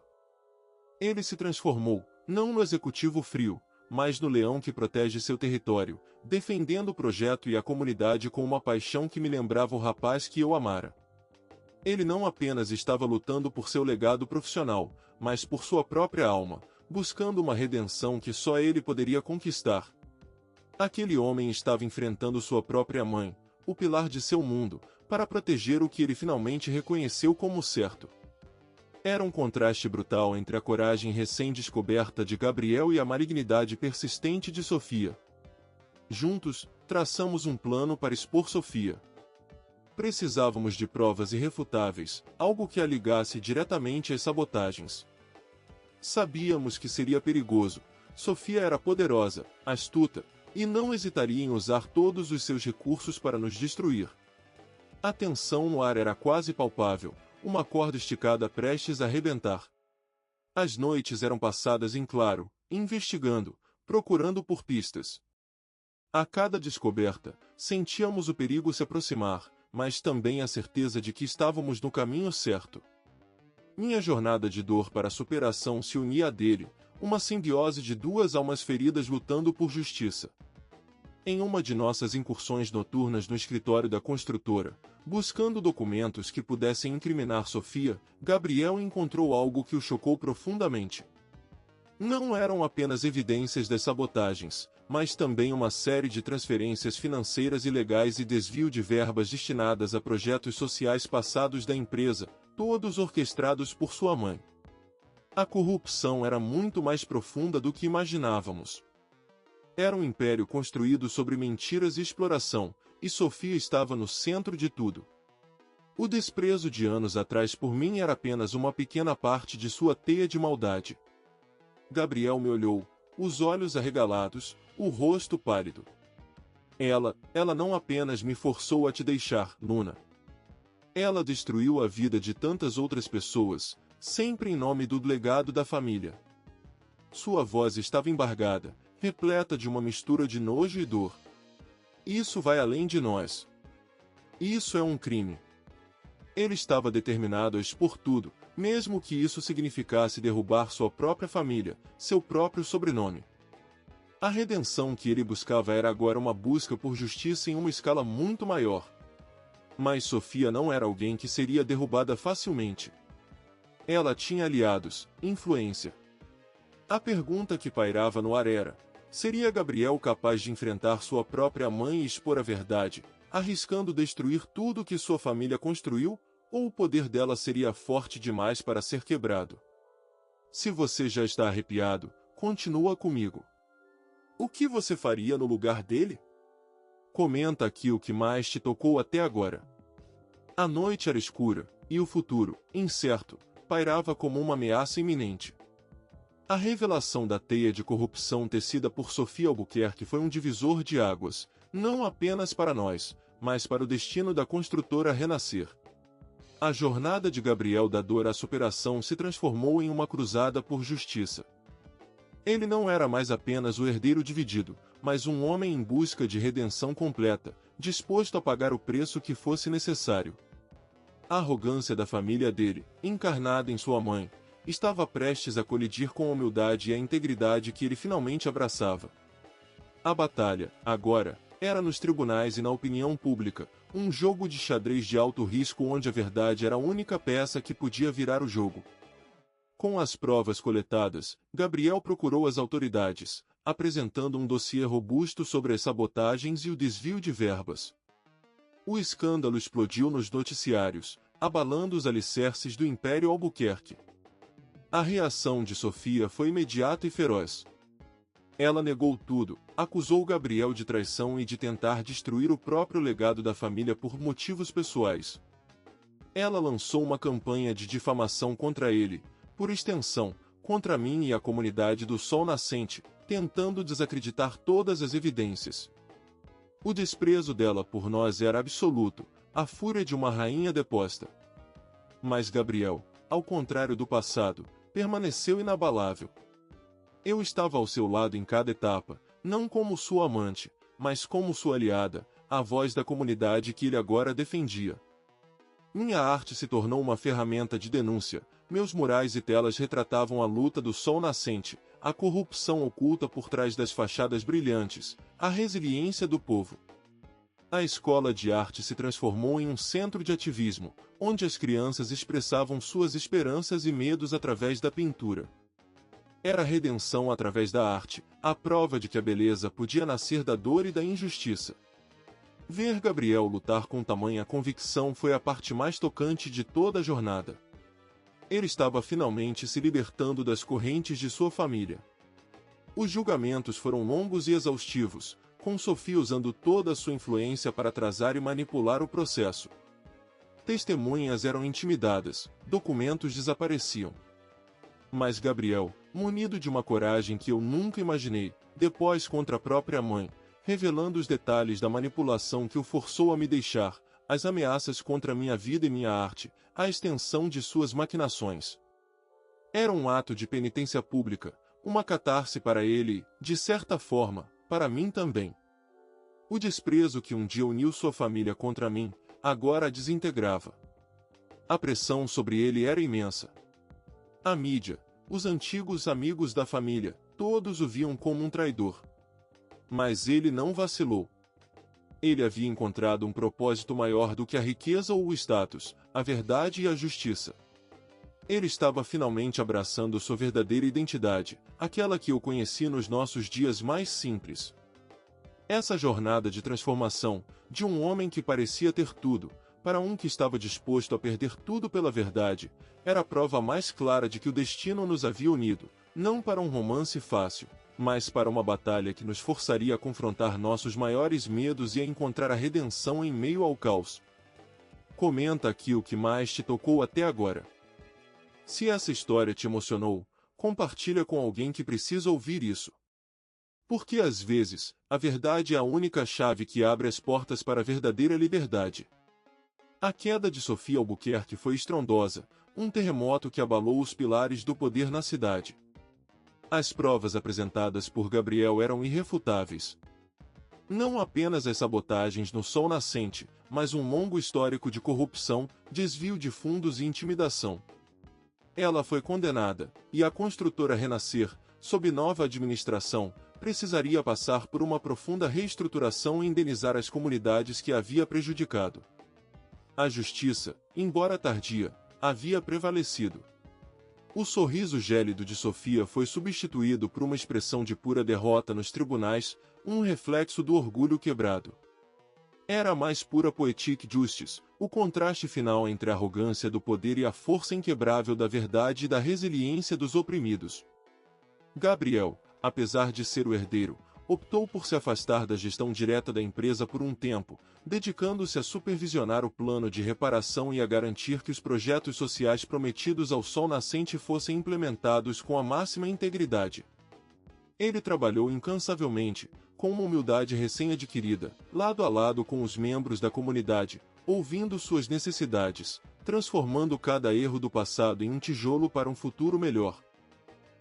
Speaker 1: Ele se transformou, não no executivo frio, mas no leão que protege seu território, defendendo o projeto e a comunidade com uma paixão que me lembrava o rapaz que eu amara. Ele não apenas estava lutando por seu legado profissional, mas por sua própria alma, buscando uma redenção que só ele poderia conquistar. Aquele homem estava enfrentando sua própria mãe, o pilar de seu mundo, para proteger o que ele finalmente reconheceu como certo. Era um contraste brutal entre a coragem recém-descoberta de Gabriel e a malignidade persistente de Sofia. Juntos, traçamos um plano para expor Sofia. Precisávamos de provas irrefutáveis, algo que a ligasse diretamente às sabotagens. Sabíamos que seria perigoso. Sofia era poderosa, astuta, e não hesitaria em usar todos os seus recursos para nos destruir. A tensão no ar era quase palpável, uma corda esticada prestes a arrebentar. As noites eram passadas em claro, investigando, procurando por pistas. A cada descoberta, sentíamos o perigo se aproximar, mas também a certeza de que estávamos no caminho certo. Minha jornada de dor para a superação se unia à dele, uma simbiose de duas almas feridas lutando por justiça. Em uma de nossas incursões noturnas no escritório da construtora, buscando documentos que pudessem incriminar Sofia, Gabriel encontrou algo que o chocou profundamente. Não eram apenas evidências das sabotagens, mas também uma série de transferências financeiras ilegais e desvio de verbas destinadas a projetos sociais passados da empresa, todos orquestrados por sua mãe. A corrupção era muito mais profunda do que imaginávamos. Era um império construído sobre mentiras e exploração, e Sofia estava no centro de tudo. O desprezo de anos atrás por mim era apenas uma pequena parte de sua teia de maldade. Gabriel me olhou, os olhos arregalados, o rosto pálido. Ela não apenas me forçou a te deixar, Luna. Ela destruiu a vida de tantas outras pessoas, sempre em nome do legado da família. Sua voz estava embargada, repleta de uma mistura de nojo e dor. Isso vai além de nós. Isso é um crime. Ele estava determinado a expor tudo, mesmo que isso significasse derrubar sua própria família, seu próprio sobrenome. A redenção que ele buscava era agora uma busca por justiça em uma escala muito maior. Mas Sofia não era alguém que seria derrubada facilmente. Ela tinha aliados, influência. A pergunta que pairava no ar era: seria Gabriel capaz de enfrentar sua própria mãe e expor a verdade, arriscando destruir tudo que sua família construiu, ou o poder dela seria forte demais para ser quebrado? Se você já está arrepiado, continua comigo. O que você faria no lugar dele? Comenta aqui o que mais te tocou até agora. A noite era escura, e o futuro, incerto, pairava como uma ameaça iminente. A revelação da teia de corrupção tecida por Sofia Albuquerque foi um divisor de águas, não apenas para nós, mas para o destino da construtora renascer. A jornada de Gabriel da dor à superação se transformou em uma cruzada por justiça. Ele não era mais apenas o herdeiro dividido, mas um homem em busca de redenção completa, disposto a pagar o preço que fosse necessário. A arrogância da família dele, encarnada em sua mãe, estava prestes a colidir com a humildade e a integridade que ele finalmente abraçava. A batalha, agora, era nos tribunais e na opinião pública, um jogo de xadrez de alto risco onde a verdade era a única peça que podia virar o jogo. Com as provas coletadas, Gabriel procurou as autoridades, apresentando um dossiê robusto sobre as sabotagens e o desvio de verbas. O escândalo explodiu nos noticiários, abalando os alicerces do Império Albuquerque. A reação de Sofia foi imediata e feroz. Ela negou tudo, acusou Gabriel de traição e de tentar destruir o próprio legado da família por motivos pessoais. Ela lançou uma campanha de difamação contra ele, por extensão, contra mim e a comunidade do Sol Nascente, tentando desacreditar todas as evidências. O desprezo dela por nós era absoluto, a fúria de uma rainha deposta. Mas Gabriel, ao contrário do passado, permaneceu inabalável. Eu estava ao seu lado em cada etapa, não como sua amante, mas como sua aliada, a voz da comunidade que ele agora defendia. Minha arte se tornou uma ferramenta de denúncia, meus murais e telas retratavam a luta do sol nascente, a corrupção oculta por trás das fachadas brilhantes, a resiliência do povo. A escola de arte se transformou em um centro de ativismo, onde as crianças expressavam suas esperanças e medos através da pintura. Era a redenção através da arte, a prova de que a beleza podia nascer da dor e da injustiça. Ver Gabriel lutar com tamanha convicção foi a parte mais tocante de toda a jornada. Ele estava finalmente se libertando das correntes de sua família. Os julgamentos foram longos e exaustivos, com Sofia usando toda a sua influência para atrasar e manipular o processo. Testemunhas eram intimidadas, documentos desapareciam. Mas Gabriel, munido de uma coragem que eu nunca imaginei, depôs contra a própria mãe, revelando os detalhes da manipulação que o forçou a me deixar, as ameaças contra minha vida e minha arte, a extensão de suas maquinações. Era um ato de penitência pública, uma catarse para ele e, de certa forma, para mim também. O desprezo que um dia uniu sua família contra mim, agora a desintegrava. A pressão sobre ele era imensa. A mídia, os antigos amigos da família, todos o viam como um traidor. Mas ele não vacilou. Ele havia encontrado um propósito maior do que a riqueza ou o status, a verdade e a justiça. Ele estava finalmente abraçando sua verdadeira identidade, aquela que eu conheci nos nossos dias mais simples. Essa jornada de transformação, de um homem que parecia ter tudo, para um que estava disposto a perder tudo pela verdade, era a prova mais clara de que o destino nos havia unido, não para um romance fácil, mas para uma batalha que nos forçaria a confrontar nossos maiores medos e a encontrar a redenção em meio ao caos. Comenta aqui o que mais te tocou até agora. Se essa história te emocionou, compartilha com alguém que precisa ouvir isso. Porque às vezes, a verdade é a única chave que abre as portas para a verdadeira liberdade. A queda de Sofia Albuquerque foi estrondosa, um terremoto que abalou os pilares do poder na cidade. As provas apresentadas por Gabriel eram irrefutáveis. Não apenas as sabotagens no Sol Nascente, mas um longo histórico de corrupção, desvio de fundos e intimidação. Ela foi condenada, e a construtora Renascer, sob nova administração, precisaria passar por uma profunda reestruturação e indenizar as comunidades que havia prejudicado. A justiça, embora tardia, havia prevalecido. O sorriso gélido de Sofia foi substituído por uma expressão de pura derrota nos tribunais, um reflexo do orgulho quebrado. Era a mais pura poetic justice, o contraste final entre a arrogância do poder e a força inquebrável da verdade e da resiliência dos oprimidos. Gabriel, apesar de ser o herdeiro, optou por se afastar da gestão direta da empresa por um tempo, dedicando-se a supervisionar o plano de reparação e a garantir que os projetos sociais prometidos ao Sol Nascente fossem implementados com a máxima integridade. Ele trabalhou incansavelmente, com uma humildade recém-adquirida, lado a lado com os membros da comunidade, ouvindo suas necessidades, transformando cada erro do passado em um tijolo para um futuro melhor.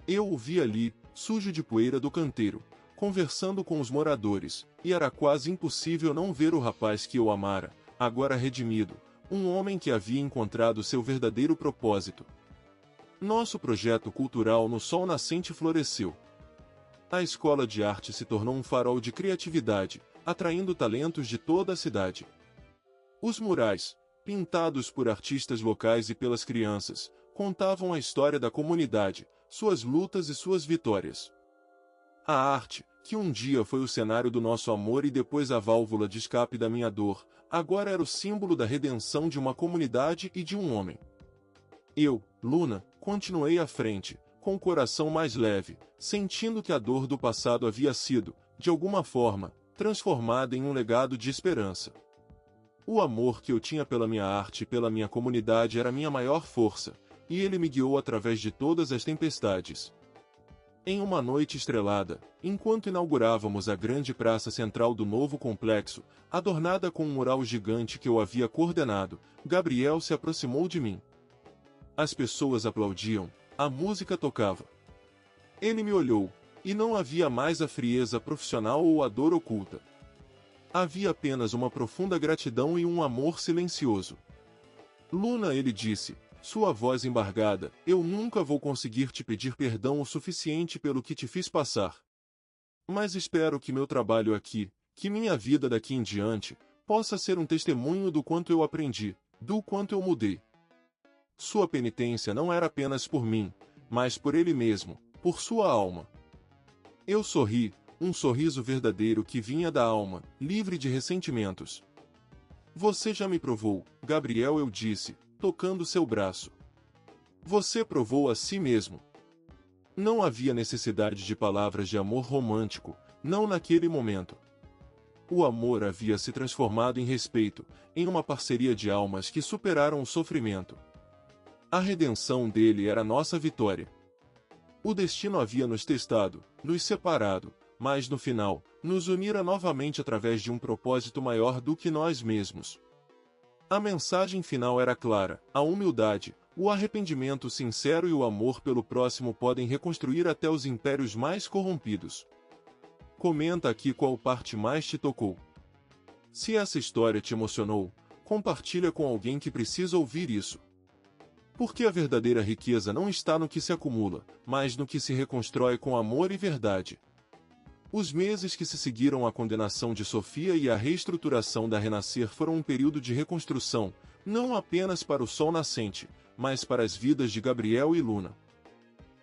Speaker 1: Eu o vi ali, sujo de poeira do canteiro, conversando com os moradores, e era quase impossível não ver o rapaz que eu amara, agora redimido, um homem que havia encontrado seu verdadeiro propósito. Nosso projeto cultural no Sol Nascente floresceu. A escola de arte se tornou um farol de criatividade, atraindo talentos de toda a cidade. Os murais, pintados por artistas locais e pelas crianças, contavam a história da comunidade, suas lutas e suas vitórias. A arte, que um dia foi o cenário do nosso amor e depois a válvula de escape da minha dor, agora era o símbolo da redenção de uma comunidade e de um homem. Eu, Luna, continuei à frente, com o coração mais leve, sentindo que a dor do passado havia sido, de alguma forma, transformada em um legado de esperança. O amor que eu tinha pela minha arte e pela minha comunidade era minha maior força, e ele me guiou através de todas as tempestades. Em uma noite estrelada, enquanto inaugurávamos a grande praça central do novo complexo, adornada com um mural gigante que eu havia coordenado, Gabriel se aproximou de mim. As pessoas aplaudiam, a música tocava. Ele me olhou, e não havia mais a frieza profissional ou a dor oculta. Havia apenas uma profunda gratidão e um amor silencioso. Luna, ele disse, sua voz embargada, eu nunca vou conseguir te pedir perdão o suficiente pelo que te fiz passar. Mas espero que meu trabalho aqui, que minha vida daqui em diante, possa ser um testemunho do quanto eu aprendi, do quanto eu mudei. Sua penitência não era apenas por mim, mas por ele mesmo, por sua alma. Eu sorri, um sorriso verdadeiro que vinha da alma, livre de ressentimentos. Você já me provou, Gabriel, eu disse, tocando seu braço. Você provou a si mesmo. Não havia necessidade de palavras de amor romântico, não naquele momento. O amor havia se transformado em respeito, em uma parceria de almas que superaram o sofrimento. A redenção dele era nossa vitória. O destino havia nos testado, nos separado, mas no final, nos unira novamente através de um propósito maior do que nós mesmos. A mensagem final era clara: a humildade, o arrependimento sincero e o amor pelo próximo podem reconstruir até os impérios mais corrompidos. Comenta aqui qual parte mais te tocou. Se essa história te emocionou, compartilha com alguém que precisa ouvir isso. Porque a verdadeira riqueza não está no que se acumula, mas no que se reconstrói com amor e verdade. Os meses que se seguiram à condenação de Sofia e à reestruturação da Renascer foram um período de reconstrução, não apenas para o Sol Nascente, mas para as vidas de Gabriel e Luna.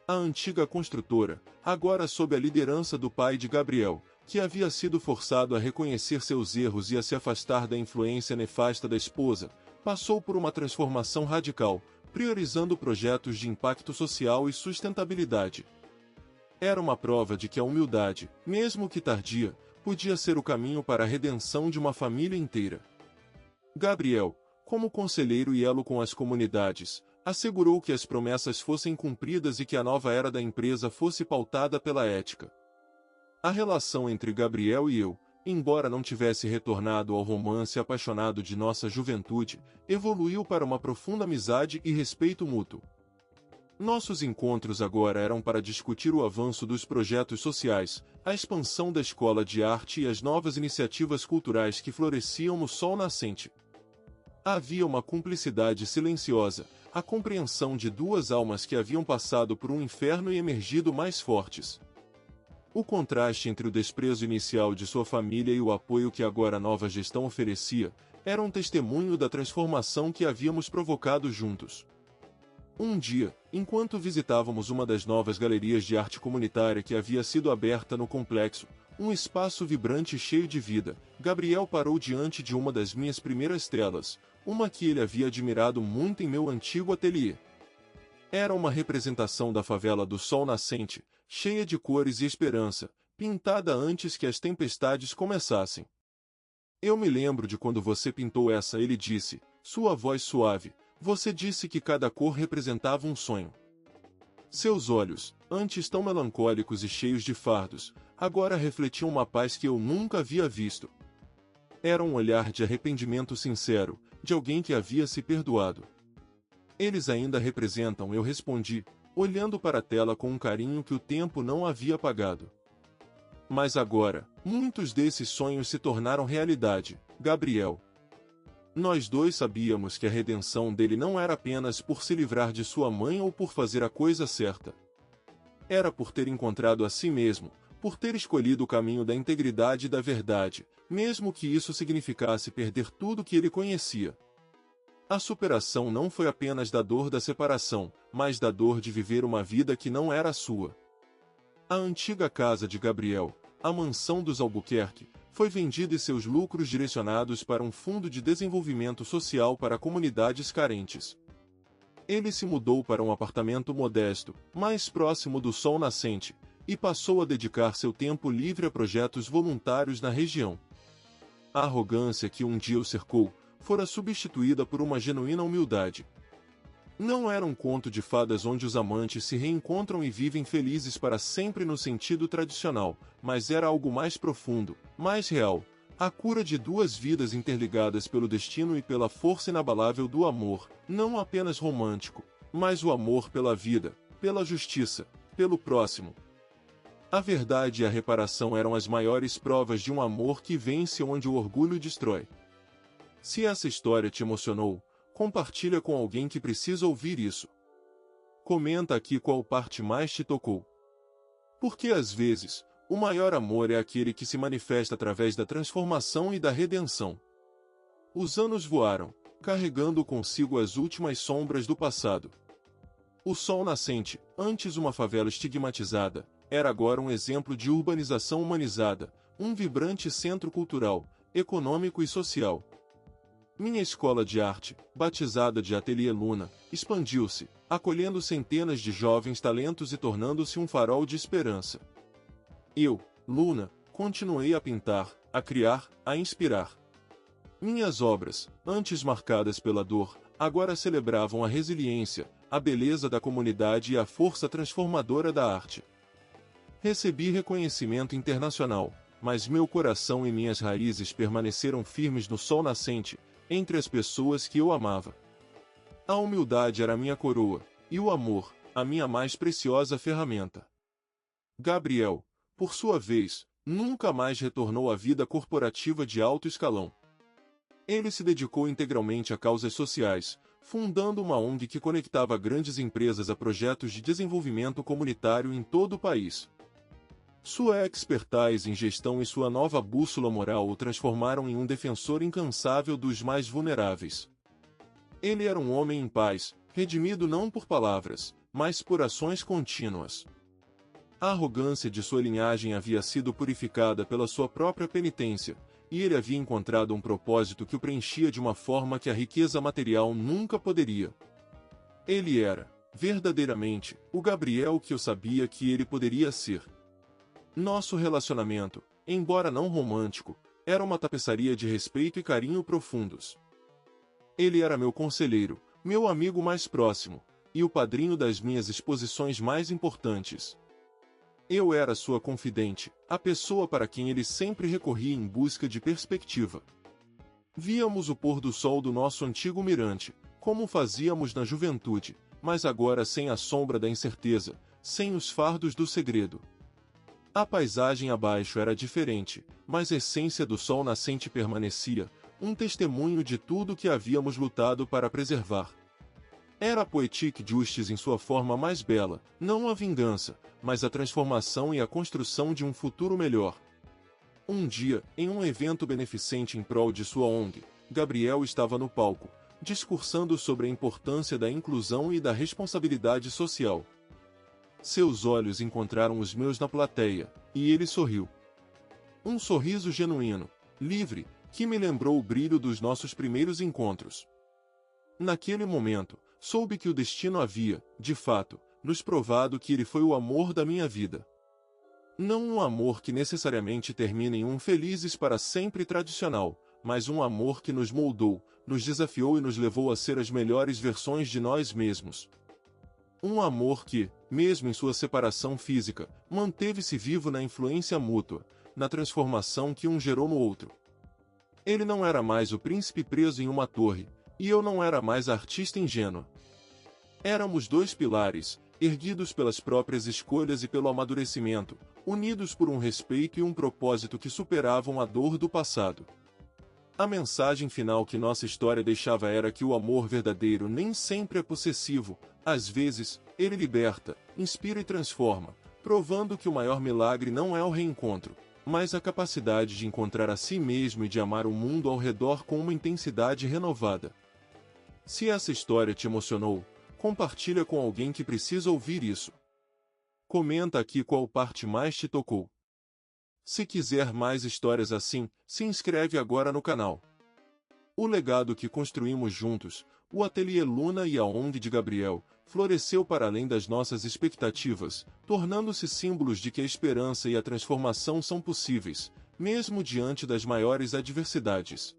Speaker 1: A antiga construtora, agora sob a liderança do pai de Gabriel, que havia sido forçado a reconhecer seus erros e a se afastar da influência nefasta da esposa, passou por uma transformação radical, priorizando projetos de impacto social e sustentabilidade. Era uma prova de que a humildade, mesmo que tardia, podia ser o caminho para a redenção de uma família inteira. Gabriel, como conselheiro e elo com as comunidades, assegurou que as promessas fossem cumpridas e que a nova era da empresa fosse pautada pela ética. A relação entre Gabriel e eu, embora não tivesse retornado ao romance apaixonado de nossa juventude, evoluiu para uma profunda amizade e respeito mútuo. Nossos encontros agora eram para discutir o avanço dos projetos sociais, a expansão da escola de arte e as novas iniciativas culturais que floresciam no Sol Nascente. Havia uma cumplicidade silenciosa, a compreensão de duas almas que haviam passado por um inferno e emergido mais fortes. O contraste entre o desprezo inicial de sua família e o apoio que agora a nova gestão oferecia, era um testemunho da transformação que havíamos provocado juntos. Um dia, enquanto visitávamos uma das novas galerias de arte comunitária que havia sido aberta no complexo, Um espaço vibrante cheio de vida. Gabriel parou diante de uma das minhas primeiras telas, uma que ele havia admirado muito em meu antigo ateliê. Era uma representação da favela do sol nascente, cheia de cores e esperança, pintada antes que as tempestades começassem. Eu me lembro de quando você pintou essa, ele disse, sua voz suave. Você disse que cada cor representava um sonho. Seus olhos, antes tão melancólicos e cheios de fardos, agora refletiam uma paz que eu nunca havia visto. Era um olhar de arrependimento sincero, de alguém que havia se perdoado. Eles ainda representam, eu respondi, olhando para a tela com um carinho que o tempo não havia apagado. Mas agora, muitos desses sonhos se tornaram realidade, Gabriel. Nós dois sabíamos que a redenção dele não era apenas por se livrar de sua mãe ou por fazer a coisa certa. Era por ter encontrado a si mesmo, por ter escolhido o caminho da integridade e da verdade, mesmo que isso significasse perder tudo que ele conhecia. A superação não foi apenas da dor da separação, mas da dor de viver uma vida que não era a sua. A antiga casa de Gabriel, a mansão dos Albuquerque, foi vendida e seus lucros direcionados para um fundo de desenvolvimento social para comunidades carentes. Ele se mudou para um apartamento modesto, mais próximo do sol nascente, e passou a dedicar seu tempo livre a projetos voluntários na região. A arrogância que um dia o cercou, fora substituída por uma genuína humildade. Não era um conto de fadas onde os amantes se reencontram e vivem felizes para sempre no sentido tradicional, mas era algo mais profundo, mais real, a cura de duas vidas interligadas pelo destino e pela força inabalável do amor, não apenas romântico, mas o amor pela vida, pela justiça, pelo próximo. A verdade e a reparação eram as maiores provas de um amor que vence onde o orgulho destrói. Se essa história te emocionou, compartilha com alguém que precisa ouvir isso. Comenta aqui qual parte mais te tocou. Porque às vezes, o maior amor é aquele que se manifesta através da transformação e da redenção. Os anos voaram, carregando consigo as últimas sombras do passado. O sol nascente, antes uma favela estigmatizada, era agora um exemplo de urbanização humanizada, um vibrante centro cultural, econômico e social. Minha escola de arte, batizada de Ateliê Luna, expandiu-se, acolhendo centenas de jovens talentos e tornando-se um farol de esperança. Eu, Luna, continuei a pintar, a criar, a inspirar. Minhas obras, antes marcadas pela dor, agora celebravam a resiliência, a beleza da comunidade e a força transformadora da arte. Recebi reconhecimento internacional, mas meu coração e minhas raízes permaneceram firmes no sol nascente, entre as pessoas que eu amava. A humildade era minha coroa, e o amor, a minha mais preciosa ferramenta. Gabriel, por sua vez, nunca mais retornou à vida corporativa de alto escalão. Ele se dedicou integralmente a causas sociais, fundando uma ONG que conectava grandes empresas a projetos de desenvolvimento comunitário em todo o país. Sua expertise em gestão e sua nova bússola moral o transformaram em um defensor incansável dos mais vulneráveis. Ele era um homem em paz, redimido não por palavras, mas por ações contínuas. A arrogância de sua linhagem havia sido purificada pela sua própria penitência, e ele havia encontrado um propósito que o preenchia de uma forma que a riqueza material nunca poderia. Ele era, verdadeiramente, o Gabriel que eu sabia que ele poderia ser. Nosso relacionamento, embora não romântico, era uma tapeçaria de respeito e carinho profundos. Ele era meu conselheiro, meu amigo mais próximo, e o padrinho das minhas exposições mais importantes. Eu era sua confidente, a pessoa para quem ele sempre recorria em busca de perspectiva. Víamos o pôr do sol do nosso antigo mirante, como fazíamos na juventude, mas agora sem a sombra da incerteza, sem os fardos do segredo. A paisagem abaixo era diferente, mas a essência do sol nascente permanecia, um testemunho de tudo que havíamos lutado para preservar. Era a Poetique Justice em sua forma mais bela, não a vingança, mas a transformação e a construção de um futuro melhor. Um dia, em um evento beneficente em prol de sua ONG, Gabriel estava no palco, discursando sobre a importância da inclusão e da responsabilidade social. Seus olhos encontraram os meus na plateia, e ele sorriu. Um sorriso genuíno, livre, que me lembrou o brilho dos nossos primeiros encontros. Naquele momento, soube que o destino havia, de fato, nos provado que ele foi o amor da minha vida. Não um amor que necessariamente termina em um felizes para sempre tradicional, mas um amor que nos moldou, nos desafiou e nos levou a ser as melhores versões de nós mesmos. Um amor que, mesmo em sua separação física, manteve-se vivo na influência mútua, na transformação que um gerou no outro. Ele não era mais o príncipe preso em uma torre, e eu não era mais a artista ingênua. Éramos dois pilares, erguidos pelas próprias escolhas e pelo amadurecimento, unidos por um respeito e um propósito que superavam a dor do passado. A mensagem final que nossa história deixava era que o amor verdadeiro nem sempre é possessivo, às vezes, ele liberta, inspira e transforma, provando que o maior milagre não é o reencontro, mas a capacidade de encontrar a si mesmo e de amar o mundo ao redor com uma intensidade renovada. Se essa história te emocionou, compartilha com alguém que precisa ouvir isso. Comenta aqui qual parte mais te tocou. Se quiser mais histórias assim, se inscreve agora no canal. O legado que construímos juntos, o Ateliê Luna e a ONG de Gabriel, floresceu para além das nossas expectativas, tornando-se símbolos de que a esperança e a transformação são possíveis, mesmo diante das maiores adversidades.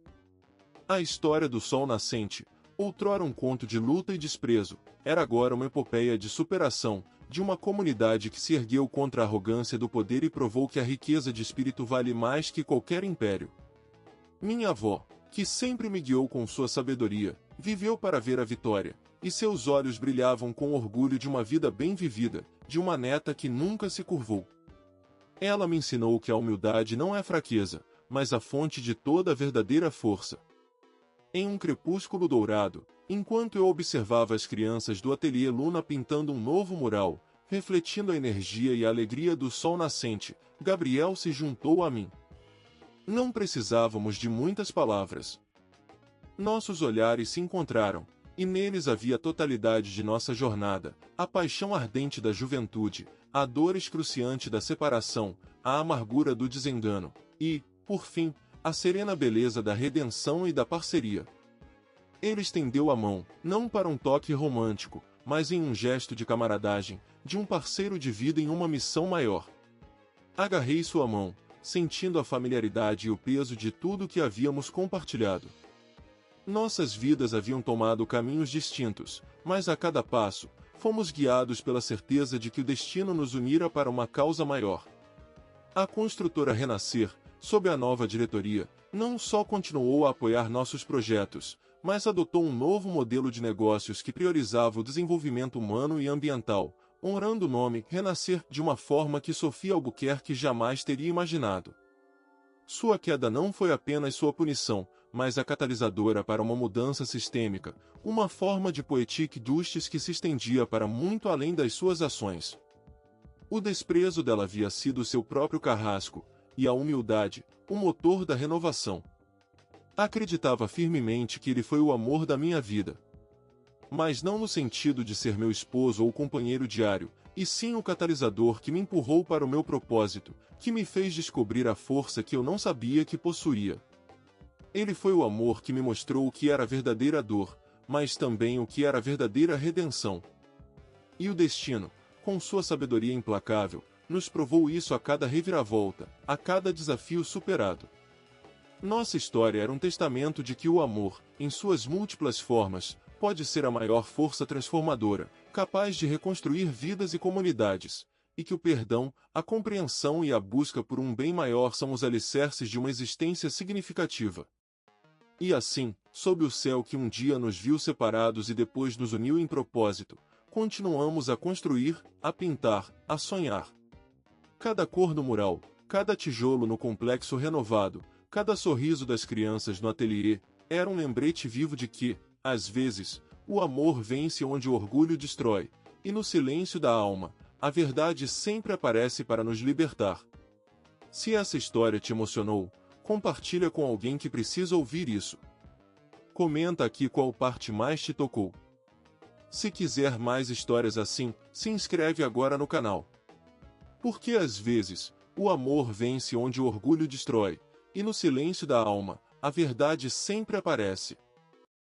Speaker 1: A história do Sol Nascente, outrora um conto de luta e desprezo, era agora uma epopeia de superação, de uma comunidade que se ergueu contra a arrogância do poder e provou que a riqueza de espírito vale mais que qualquer império. Minha avó, que sempre me guiou com sua sabedoria, viveu para ver a vitória, e seus olhos brilhavam com orgulho de uma vida bem vivida, de uma neta que nunca se curvou. Ela me ensinou que a humildade não é fraqueza, mas a fonte de toda a verdadeira força. Em um crepúsculo dourado, enquanto eu observava as crianças do Ateliê Luna pintando um novo mural, refletindo a energia e a alegria do sol nascente, Gabriel se juntou a mim. Não precisávamos de muitas palavras. Nossos olhares se encontraram, e neles havia a totalidade de nossa jornada, a paixão ardente da juventude, a dor excruciante da separação, a amargura do desengano, e, por fim, a serena beleza da redenção e da parceria. Ele estendeu a mão, não para um toque romântico, mas em um gesto de camaradagem, de um parceiro de vida em uma missão maior. Agarrei sua mão, sentindo a familiaridade e o peso de tudo que havíamos compartilhado. Nossas vidas haviam tomado caminhos distintos, mas a cada passo, fomos guiados pela certeza de que o destino nos unira para uma causa maior. A construtora Renascer, sob a nova diretoria, não só continuou a apoiar nossos projetos, mas adotou um novo modelo de negócios que priorizava o desenvolvimento humano e ambiental, honrando o nome Renascer de uma forma que Sofia Albuquerque jamais teria imaginado. Sua queda não foi apenas sua punição, mas a catalisadora para uma mudança sistêmica, uma forma de poetic justice que se estendia para muito além das suas ações. O desprezo dela havia sido seu próprio carrasco, e a humildade, o motor da renovação. Acreditava firmemente que ele foi o amor da minha vida. Mas não no sentido de ser meu esposo ou companheiro diário, e sim o catalisador que me empurrou para o meu propósito, que me fez descobrir a força que eu não sabia que possuía. Ele foi o amor que me mostrou o que era a verdadeira dor, mas também o que era a verdadeira redenção. E o destino, com sua sabedoria implacável, nos provou isso a cada reviravolta, a cada desafio superado. Nossa história era um testamento de que o amor, em suas múltiplas formas, pode ser a maior força transformadora, capaz de reconstruir vidas e comunidades, e que o perdão, a compreensão e a busca por um bem maior são os alicerces de uma existência significativa. E assim, sob o céu que um dia nos viu separados e depois nos uniu em propósito, continuamos a construir, a pintar, a sonhar. Cada cor no mural, cada tijolo no complexo renovado, cada sorriso das crianças no ateliê, era um lembrete vivo de que, às vezes, o amor vence onde o orgulho destrói, e no silêncio da alma, a verdade sempre aparece para nos libertar. Se essa história te emocionou, compartilha com alguém que precisa ouvir isso. Comenta aqui qual parte mais te tocou. Se quiser mais histórias assim, se inscreve agora no canal. Porque às vezes, O amor vence onde o orgulho destrói, e no silêncio da alma, a verdade sempre aparece.